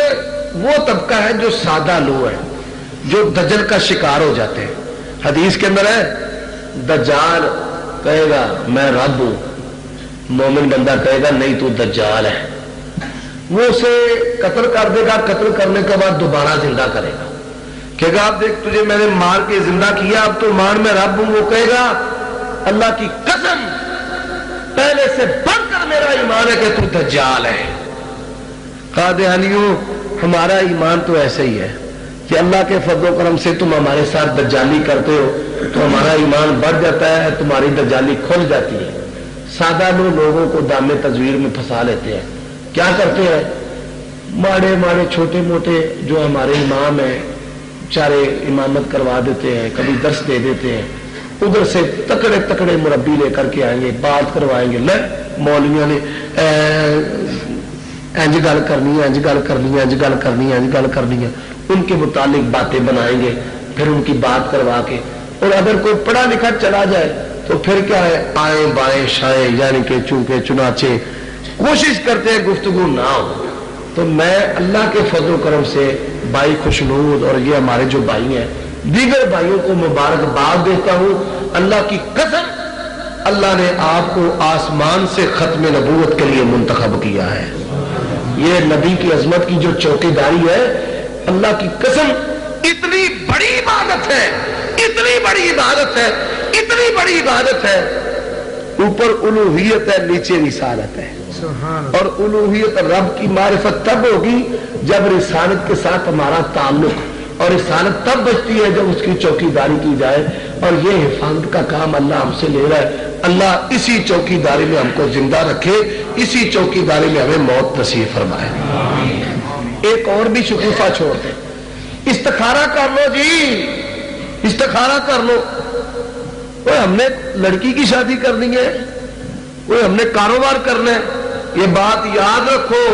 وہ طبقہ ہے جو سادہ لو ہے، جو دجل کا شکار ہو جاتے ہیں. حدیث کے اندر ہے دجال کہے گا میں رب ہوں، مومن بندہ کہے گا نہیں تو دجال ہے. وہ اسے قتل کر دے گا، قتل کرنے کے بعد دوبارہ زندہ کرے گا، کہے گا اب دیکھ تجھے میں نے مار کے زندہ کیا، اب تو مان میں رب ہوں. وہ کہے گا اللہ کی قسم پہلے سے بڑھ کر میرا ایمان ہے کہ تو دجال ہے. قادیانیوں ہمارا ایمان تو ایسے ہی ہے کہ اللہ کے فضل و کرم سے تم ہمارے ساتھ دجالی کرتے ہو تو ہمارا ایمان بڑھ جاتا ہے، تمہاری دجالی کھل جاتی ہے. سادہ لوگوں کو دامے تزویر میں پھنسا لیتے ہیں. کیا کرتے ہیں؟ ماڑے ماڑے چھوٹے موٹے جو ہمارے امام ہیں چارے امامت کروا دیتے ہیں، کبھی درس دے دیتے ہیں، ادھر سے تکڑے تکڑے مربی لے کر کے آئیں گے، بات کروائیں گے. لے مولویوں نے انج گل کرنی ہے، انج گل کرنی ہے، انج گل کرنی ہے، انج گل کرنی ہے. ان کے متعلق باتیں بنائیں گے، پھر ان کی بات کروا کے. اور اگر کوئی پڑھا لکھا چلا جائے تو پھر کیا ہے، آئیں بائیں شائیں، یعنی کہ چونکہ چنانچہ کوشش کرتے ہیں گفتگو نہ ہو. تو میں اللہ کے فضل و کرم سے بھائی خوشنود اور یہ ہمارے جو بھائی ہیں دیگر بھائیوں کو مبارکباد دیتا ہوں. اللہ کی قسم اللہ نے آپ کو آسمان سے ختم نبوت کے لیے منتخب کیا ہے. یہ نبی کی عظمت کی جو چوکیداری ہے، اللہ کی قسم اتنی بڑی عبادت ہے، اتنی بڑی عبادت ہے، اتنی بڑی عبادت ہے. اوپر الوہیت ہے، نیچے رسالت ہے. اور الوہیت رب کی معرفت تب ہوگی جب رسالت کے ساتھ ہمارا تعلق، اور رسالت تب بچتی ہے جب اس کی چوکیداری کی جائے. اور یہ حفاظت کا کام اللہ ہم سے لے رہا ہے. اللہ اسی چوکیداری میں ہم کو زندہ رکھے، اسی چوکیداری میں ہمیں موت نصیب فرمائے. ایک اور بھی شکوفہ چھوڑ دیں، استخارہ کر لو جی، استخارہ کر لو. کوئی ہم نے لڑکی کی شادی کرنی ہے، کوئی ہم نے کاروبار کرنا ہے. یہ بات یاد رکھو،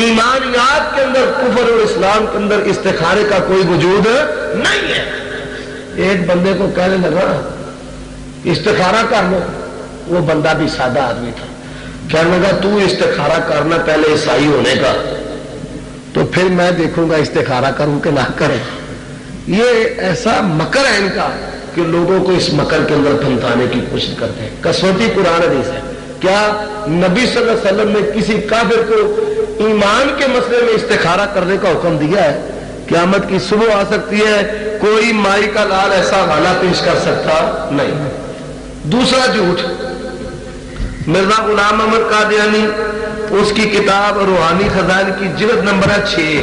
ایمانیات کے اندر کفر اور اسلام کے اندر استخارے کا کوئی وجود نہیں ہے. ایک بندے کو کہنے لگا استخارہ کر لو، وہ بندہ بھی سادہ آدمی تھا، کہنے لگا تو استخارہ کرنا پہلے عیسائی ہونے کا، تو پھر میں دیکھوں گا استخارہ کروں کہ نہ کروں. یہ ایسا مکر ہے ان کا کہ لوگوں کو اس مکر کے اندر پھنسانے کی کوشش کرتے ہیں. کسوٹی قرآن حدیث ہے. کیا نبی صلی اللہ علیہ وسلم نے کسی کافر کو ایمان کے مسئلے میں استخارہ کرنے کا حکم دیا ہے؟ قیامت کی صبح آ سکتی ہے، کوئی مائی کا لال ایسا حوالہ پیش کر سکتا نہیں. دوسرا جھوٹ، مرزا غلام احمد قادیانی، اس کی کتاب روحانی خزائن کی جلد نمبر 6،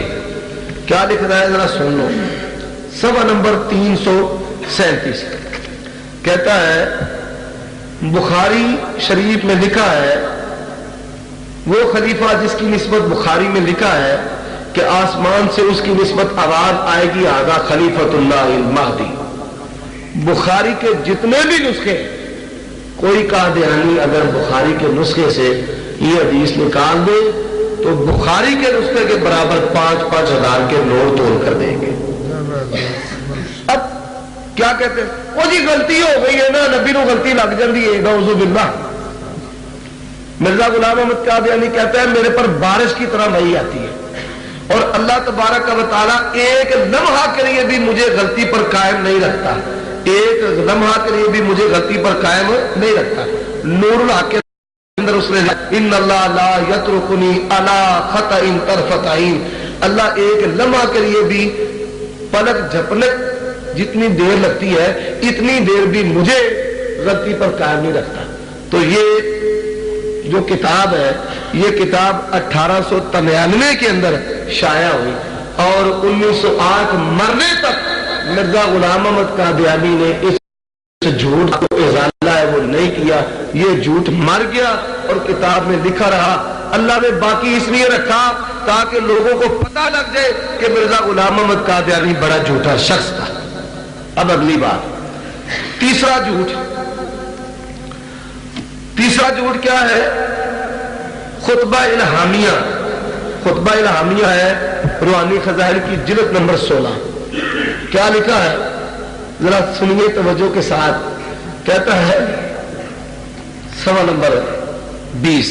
کیا لکھ رہا ہے ذرا سن لو. صفحہ نمبر 337 کہتا ہے، بخاری شریف میں لکھا ہے، وہ خلیفہ جس کی نسبت بخاری میں لکھا ہے کہ آسمان سے اس کی نسبت آواز آئے گی، آگا خلیفۃ اللہ المہدی. بخاری کے جتنے بھی نسخے، کوئی قادیانی اگر بخاری کے نسخے سے یہ حدیث نکال دے تو بخاری کے نسخے کے برابر 5-5 ہزار کے نوٹ توڑ کر دیں گے. اب کیا کہتے ہیں؟ وہ جی غلطی ہو گئی ہے نا، نبی نو غلطی لگ جاتی ہے، نعوذ باللہ. مرزا غلام احمد قادیانی کہتا ہے میرے پر بارش کی طرح وحی آتی ہے، اور اللہ تبارک و تعالیٰ ایک لمحہ کے لیے بھی مجھے غلطی پر قائم نہیں رکھتا، ایک لمحہ کے لیے بھی مجھے غلطی پر قائم نہیں رکھتا. نور الحق کے اندر اس نے ان اللہ لا یترکنی علی خطأ طرفۃ عین، اللہ ایک لمحہ کے لیے بھی پلک جھپنے جتنی دیر لگتی ہے اتنی دیر بھی مجھے غلطی پر قائم نہیں رکھتا. تو یہ جو کتاب ہے، یہ کتاب 1893 کے اندر شائع ہوئی، اور 1908 مرنے تک مرزا غلام احمد قادیانی نے اس جھوٹ کو ازالہ ہے وہ نہیں کیا. یہ جھوٹ مر گیا اور کتاب میں لکھا رہا. اللہ نے باقی اس لیے رکھا تاکہ لوگوں کو پتہ لگ جائے کہ مرزا غلام احمد قادیانی بڑا جھوٹا شخص تھا. اب اگلی بات، تیسرا جھوٹ کیا ہے؟ خطبہ الہامیہ. خطبہ الہامیہ ہے روحانی خزائن کی جلد نمبر 16. کیا لکھا ہے ذرا سنیے توجہ کے ساتھ. کہتا ہے صفحہ نمبر 20،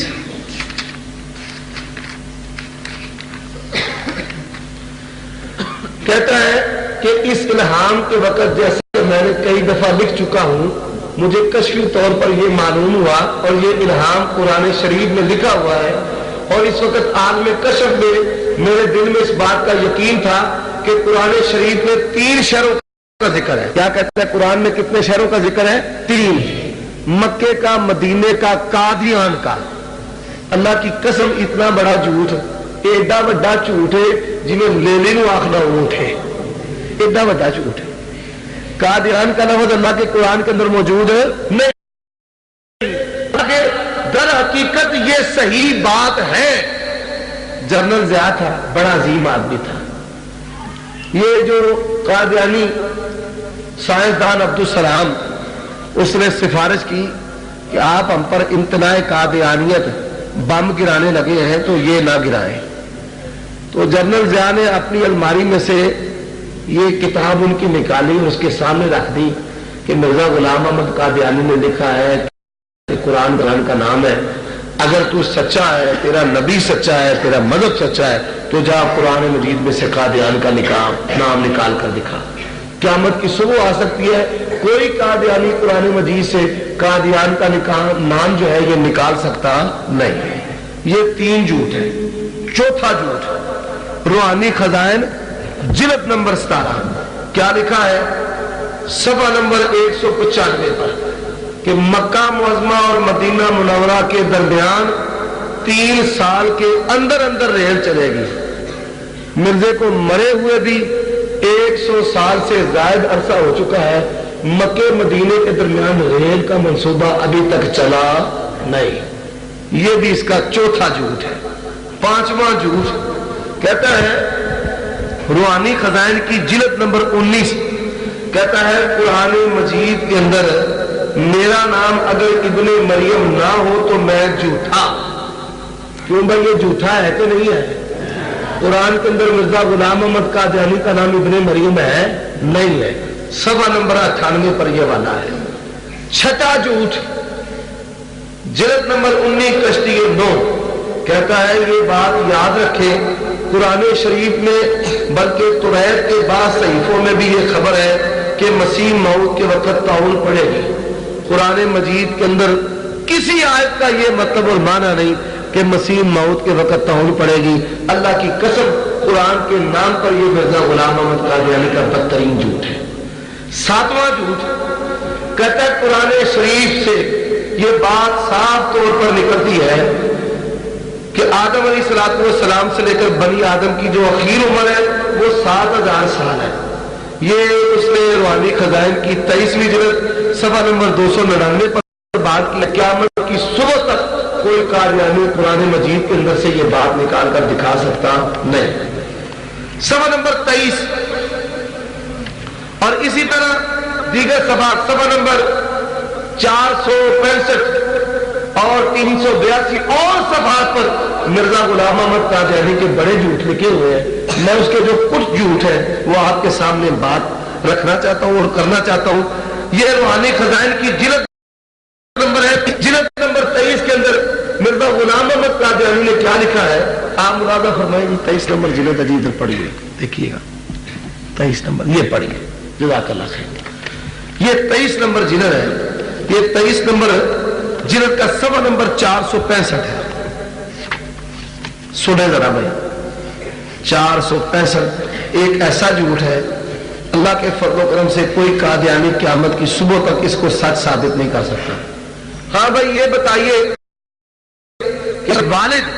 کہتا ہے کہ اس الہام کے وقت جیسے میں نے کئی دفعہ لکھ چکا ہوں، مجھے کشفی طور پر یہ معلوم ہوا، اور یہ الہام قرآن شریف میں لکھا ہوا ہے، اور اس وقت عالم کشف میں میرے دل میں اس بات کا یقین تھا کہ قرآن شریف میں 3 شہروں کا ذکر ہے. کیا کہتا ہے قرآن میں کتنے شہروں کا ذکر ہے؟ 3، مکے کا، مدینے کا، قادیان کا. اللہ کی قسم اتنا بڑا جھوٹ، ایڈا بڑا جھوٹ ہے جنہیں لیلی نو آخنا اونٹ ہے، ایڈا بڑا جھوٹ ہے. قادیان کا لفظ اللہ کے قرآن کے اندر موجود نہیں. در حقیقت یہ صحیح بات ہے. جنرل ضیاء تھا، بڑا عظیم آدمی تھا. یہ جو قادیانی سائنسدان عبدالسلام، اس نے سفارش کی کہ آپ ہم پر امتناع قادیانیت بم گرانے لگے ہیں تو یہ نہ گرائیں. تو جنرل ضیاء نے اپنی الماری میں سے یہ کتاب ان کی نکالی، اس کے سامنے رکھ دی کہ مرزا غلام احمد قادیانی نے لکھا ہے کہ قرآن کا نام ہے، اگر تو سچا ہے، تیرا نبی سچا ہے، تیرا مذہب سچا ہے، تو جا قرآن مجید میں سے قادیان کا نام نکال کر دکھا. قیامت کی صبح آ سکتی ہے، کوئی قادیانی قرآن مجید سے قادیان کا نام جو ہے یہ نکال سکتا نہیں. یہ 3 جھوٹ ہے. چوتھا جھوٹ، روحانی خزائن جلد نمبر 17، کیا لکھا ہے صفحہ نمبر 195 پر کہ مکہ معظمہ اور مدینہ منورہ کے درمیان 3 سال کے اندر اندر ریل چلے گی. مرزے کو مرے ہوئے بھی 100 سال سے زائد عرصہ ہو چکا ہے، مکے مدینے کے درمیان ریل کا منصوبہ ابھی تک چلا نہیں. یہ بھی اس کا چوتھا جھوٹ ہے. 5واں جھوٹ کہتا ہے روحانی خزائن کی جلد نمبر 19 کہتا ہے قرآن مجید کے اندر میرا نام اگر ابن مریم نہ ہو تو میں جھوٹا. کیوں بھائی یہ جھوٹا ہے کہ نہیں ہے؟ قرآن کے اندر مرزا غلام احمد قادیانی کا نام ابن مریم ہے نہیں ہے. صفحہ نمبر 98 پر یہ والا ہے. چھٹا جھوٹ جلد نمبر 19 کشتی 9 کہتا ہے یہ بات یاد رکھیں قرآن شریف میں بلکہ توریت کے بعض صحیفوں میں بھی یہ خبر ہے کہ مسیح موت کے وقت طاعون پڑے گی. قرآن مجید کے اندر کسی آیت کا یہ مطلب اور معنی نہیں کہ مسیح موت کے وقت طاعون پڑے گی. اللہ کی قسم قرآن کے نام پر یہ مرزا غلام احمد قادیانی کا بدترین جھوٹ ہے. ساتواں جھوٹ کہتا ہے قرآن شریف سے یہ بات صاف طور پر نکلتی ہے کہ آدم علیہ السلام سے لے کر بنی آدم کی جو اخیر عمر ہے وہ 7000 سال ہے. یہ اس نے روحانی خزائن کی 23ویں جلد صفحہ نمبر 299 پر بات کی. قیامت کی صبح تک کوئی قادیانی قرآن مجید کے اندر سے یہ بات نکال کر دکھا سکتا نہیں. صفحہ نمبر 23 اور اسی طرح دیگر صفحہ نمبر 465 اور 382 اور صفحات پر مرزا غلام احمد قادیانی کے بڑے جھوٹ لکھے ہوئے ہیں. میں اس کے جو کچھ جھوٹ ہیں وہ آپ کے سامنے بات رکھنا چاہتا ہوں اور کرنا چاہتا ہوں. یہ روحانی خزائن کی جلد نمبر ہے. جلد نمبر 23 کے اندر مرزا غلام احمد قادیانی نے کیا لکھا ہے آپ ملاحظہ فرمائیں. 23 نمبر جلد عجیب پڑھیے دیکھیے گا. 23 نمبر یہ پڑھیے جزاک اللہ خیر. یہ 23 نمبر جلد ہے. یہ 23 نمبر جلد کا صفحہ نمبر 465 ہے. سنیں ذرا بھائی 465 ایک ایسا جھوٹ ہے اللہ کے فضل و کرم سے کوئی قادیانی قیامت کی صبح تک اس کو سچ ثابت نہیں کر سکتا. ہاں بھائی یہ بتائیے کہ والد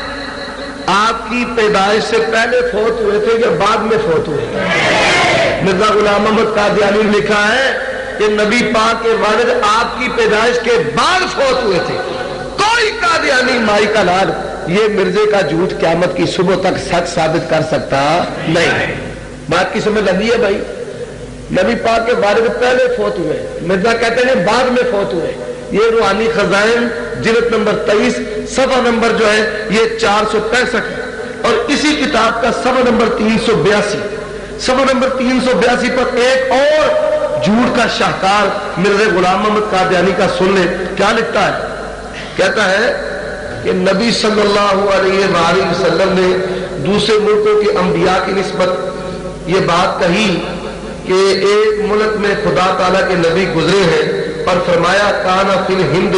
آپ کی پیدائش سے پہلے فوت ہوئے تھے یا بعد میں فوت ہوئے؟ مرزا غلام احمد قادیانی نے لکھا ہے کہ نبی پاک کے والد آپ کی پیدائش کے بعد فوت ہوئے تھے. کوئی قادیانی مائی کا لال یہ مرزے کا جھوٹ قیامت کی صبح تک سچ ثابت کر سکتا نہیں. بات کی سمجھ لگی ہے بھائی؟ نبی پاک کے والد پہلے فوت ہوئے, مرزا کہتے ہیں بعد میں فوت ہوئے. یہ روحانی خزائن جلد نمبر 23 صفحہ نمبر جو ہے یہ 465 ہے. اور اسی کتاب کا صفحہ نمبر 382 صفحہ نمبر 382 پر ایک اور جھوٹ کا شاہکار مرزا غلام احمد قادیانی کا سن لے کیا لکھتا ہے. کہتا ہے کہ نبی صلی اللہ علیہ وآلہ وسلم نے دوسرے ملکوں کے انبیاء کی نسبت یہ بات کہی کہ ایک ملک میں خدا تعالیٰ کے نبی گزرے ہیں اور فرمایا کانا فی الہند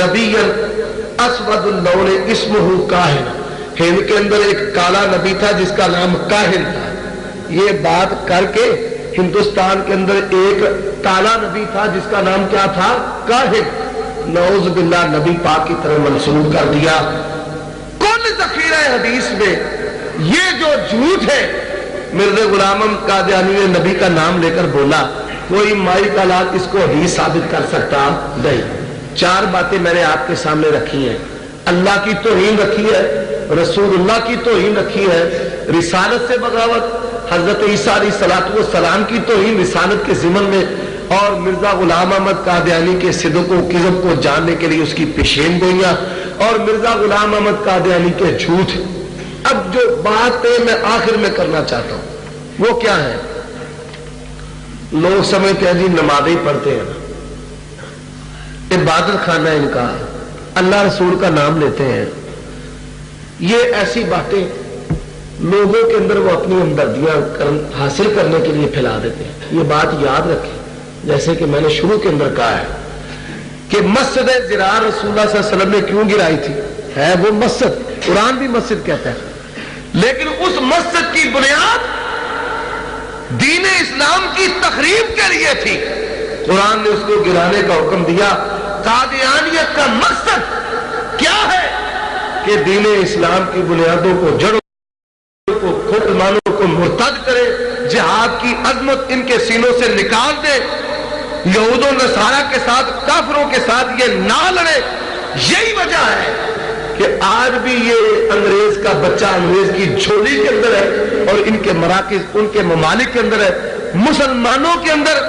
نبی اسود اللون اسمہ کاہن. ہند کے اندر ایک کالا نبی تھا جس کا نام کاہن تھا. یہ بات کر کے ہندوستان کے اندر ایک کالا نبی تھا جس کا نام کیا تھا کاہن. نعوذ باللہ نبی پاک کی طرح منسوب کر دیا. کل ذخیرہ حدیث میں یہ جو جھوٹ ہے مرزا غلام احمد قادیانی نے نبی کا نام لے کر بولا کوئی مائی کا لال اس کو ہی ثابت کر سکتا نہیں. 4 باتیں میں نے آپ کے سامنے رکھی ہیں. اللہ کی توہین رکھی ہے, رسول اللہ کی توہین رکھی ہے, رسالت سے بغاوت, حضرت عیسیٰ علیہ السلام کی توہین رسالت کے ضمن میں, اور مرزا غلام احمد قادیانی کے صدق و کذب کو جاننے کے لیے اس کی پیشین گوئیاں, اور مرزا غلام احمد قادیانی کے جھوٹ. اب جو باتیں میں آخر میں کرنا چاہتا ہوں وہ کیا ہے. لوگ سمجھتے ہیں جی نمازیں پڑھتے ہیں, عبادت خانہ ان کا, اللہ رسول کا نام لیتے ہیں. یہ ایسی باتیں لوگوں کے اندر وہ اپنی ہمدردیاں حاصل کرنے کے لیے پھیلا دیتے ہیں. یہ بات یاد رکھیں جیسے کہ میں نے شروع کے اندر کہا ہے کہ مسجد ضرار رسول اللہ صلی اللہ علیہ وسلم نے کیوں گرائی تھی. ہے وہ مسجد, قرآن بھی مسجد کہتا ہے, لیکن اس مسجد کی بنیاد دین اسلام کی تخریب کے لیے تھی. قرآن نے اس کو گرانے کا حکم دیا. قادیانیت کا مقصد کیا ہے کہ دین اسلام کی بنیادوں کو, جڑوں کو, مسلمانوں کو مرتد کرے, جہاد کی عظمت ان کے سینوں سے نکال دے, یہود و نصارہ کے ساتھ, کافروں کے ساتھ یہ نہ لڑے. یہی وجہ ہے کہ آج بھی یہ انگریز کا بچہ انگریز کی جھولی کے اندر ہے اور ان کے مراکز ان کے ممالک کے اندر ہے. مسلمانوں کے اندر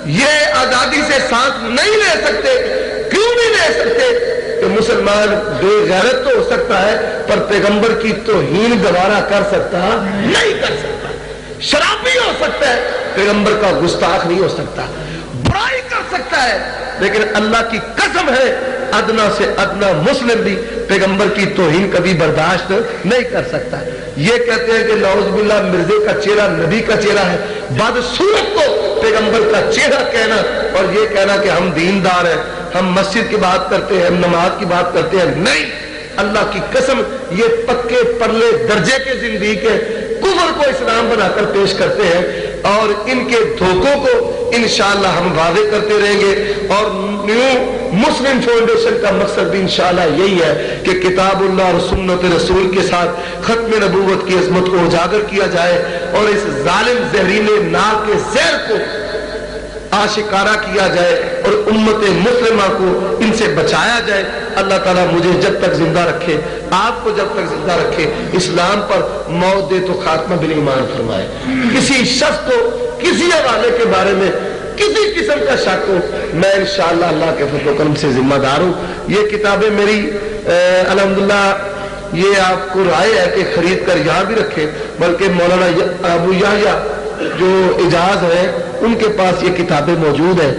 یہ آزادی سے سانس نہیں لے سکتے. کیوں نہیں لے سکتے؟ کہ مسلمان بے غیرت تو ہو سکتا ہے پر پیغمبر کی توہین گوارا کر سکتا نہیں کر سکتا. شرابی ہو سکتا ہے پیغمبر کا گستاخ نہیں ہو سکتا. برائی کر سکتا ہے لیکن اللہ کی قسم ہے ادنا سے ادنا مسلم بھی پیغمبر کی توہین کبھی برداشت نہیں کر سکتا. یہ کہتے ہیں کہ نعوذ باللہ مرزے کا چہرہ نبی کا چہرہ ہے. بدصورت کو پیغمبر کا چہرہ کہنا اور یہ کہنا کہ ہم دیندار ہیں, ہم مسجد کی بات کرتے ہیں, ہم نماز کی بات کرتے ہیں, نہیں. اللہ کی قسم یہ پکے پرلے درجے کے زندگی کے کفر کو اسلام بنا کر پیش کرتے ہیں اور ان کے دھوکوں کو انشاءاللہ ہم واضح کرتے رہیں گے. اور نیو مسلم فاؤنڈیشن کا مقصد بھی انشاءاللہ یہی ہے کہ کتاب اللہ اور سنت رسول کے ساتھ ختم نبوت کی عظمت کو اجاگر کیا جائے اور اس ظالم زہریلے ناک کے زہر کو آشکارا کیا جائے اور امت مسلمہ کو ان سے بچایا جائے. اللہ تعالیٰ مجھے جب تک زندہ رکھے, آپ کو جب تک زندہ رکھے, اسلام پر موت دے تو خاتمہ بالایمان فرمائے. کسی شخص کو کسی حوالے کے بارے میں کسی قسم کا شک ہو, میں انشاءاللہ اللہ کے فضل و کرم سے ذمہ دار ہوں. یہ کتابیں میری الحمدللہ یہ آپ کو رائے ہے کہ خرید کر یہاں بھی رکھے, بلکہ مولانا ابو یحییٰ جو اجاز ہے ان کے پاس یہ کتابیں موجود ہیں.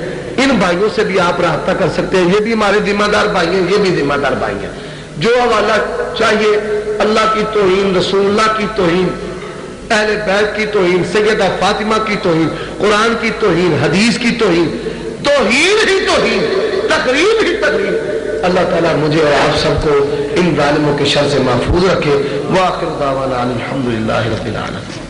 ان بھائیوں سے بھی آپ رابطہ کر سکتے ہیں, یہ بھی ہمارے ذمہ دار بھائی ہیں, یہ بھی ذمہ دار بھائی ہیں. جو حوالہ چاہیے اللہ کی توہین, رسول اللہ کی توہین, اہل بیت کی توہین, سیدہ فاطمہ کی توہین, قرآن کی توہین, حدیث کی توہین, توہین ہی توہین, تقریب ہی تقریب. اللہ تعالیٰ مجھے اور آپ سب کو ان ظالموں کے شر سے محفوظ رکھے. وآخر دعوانا الحمدللہ رب العالمین.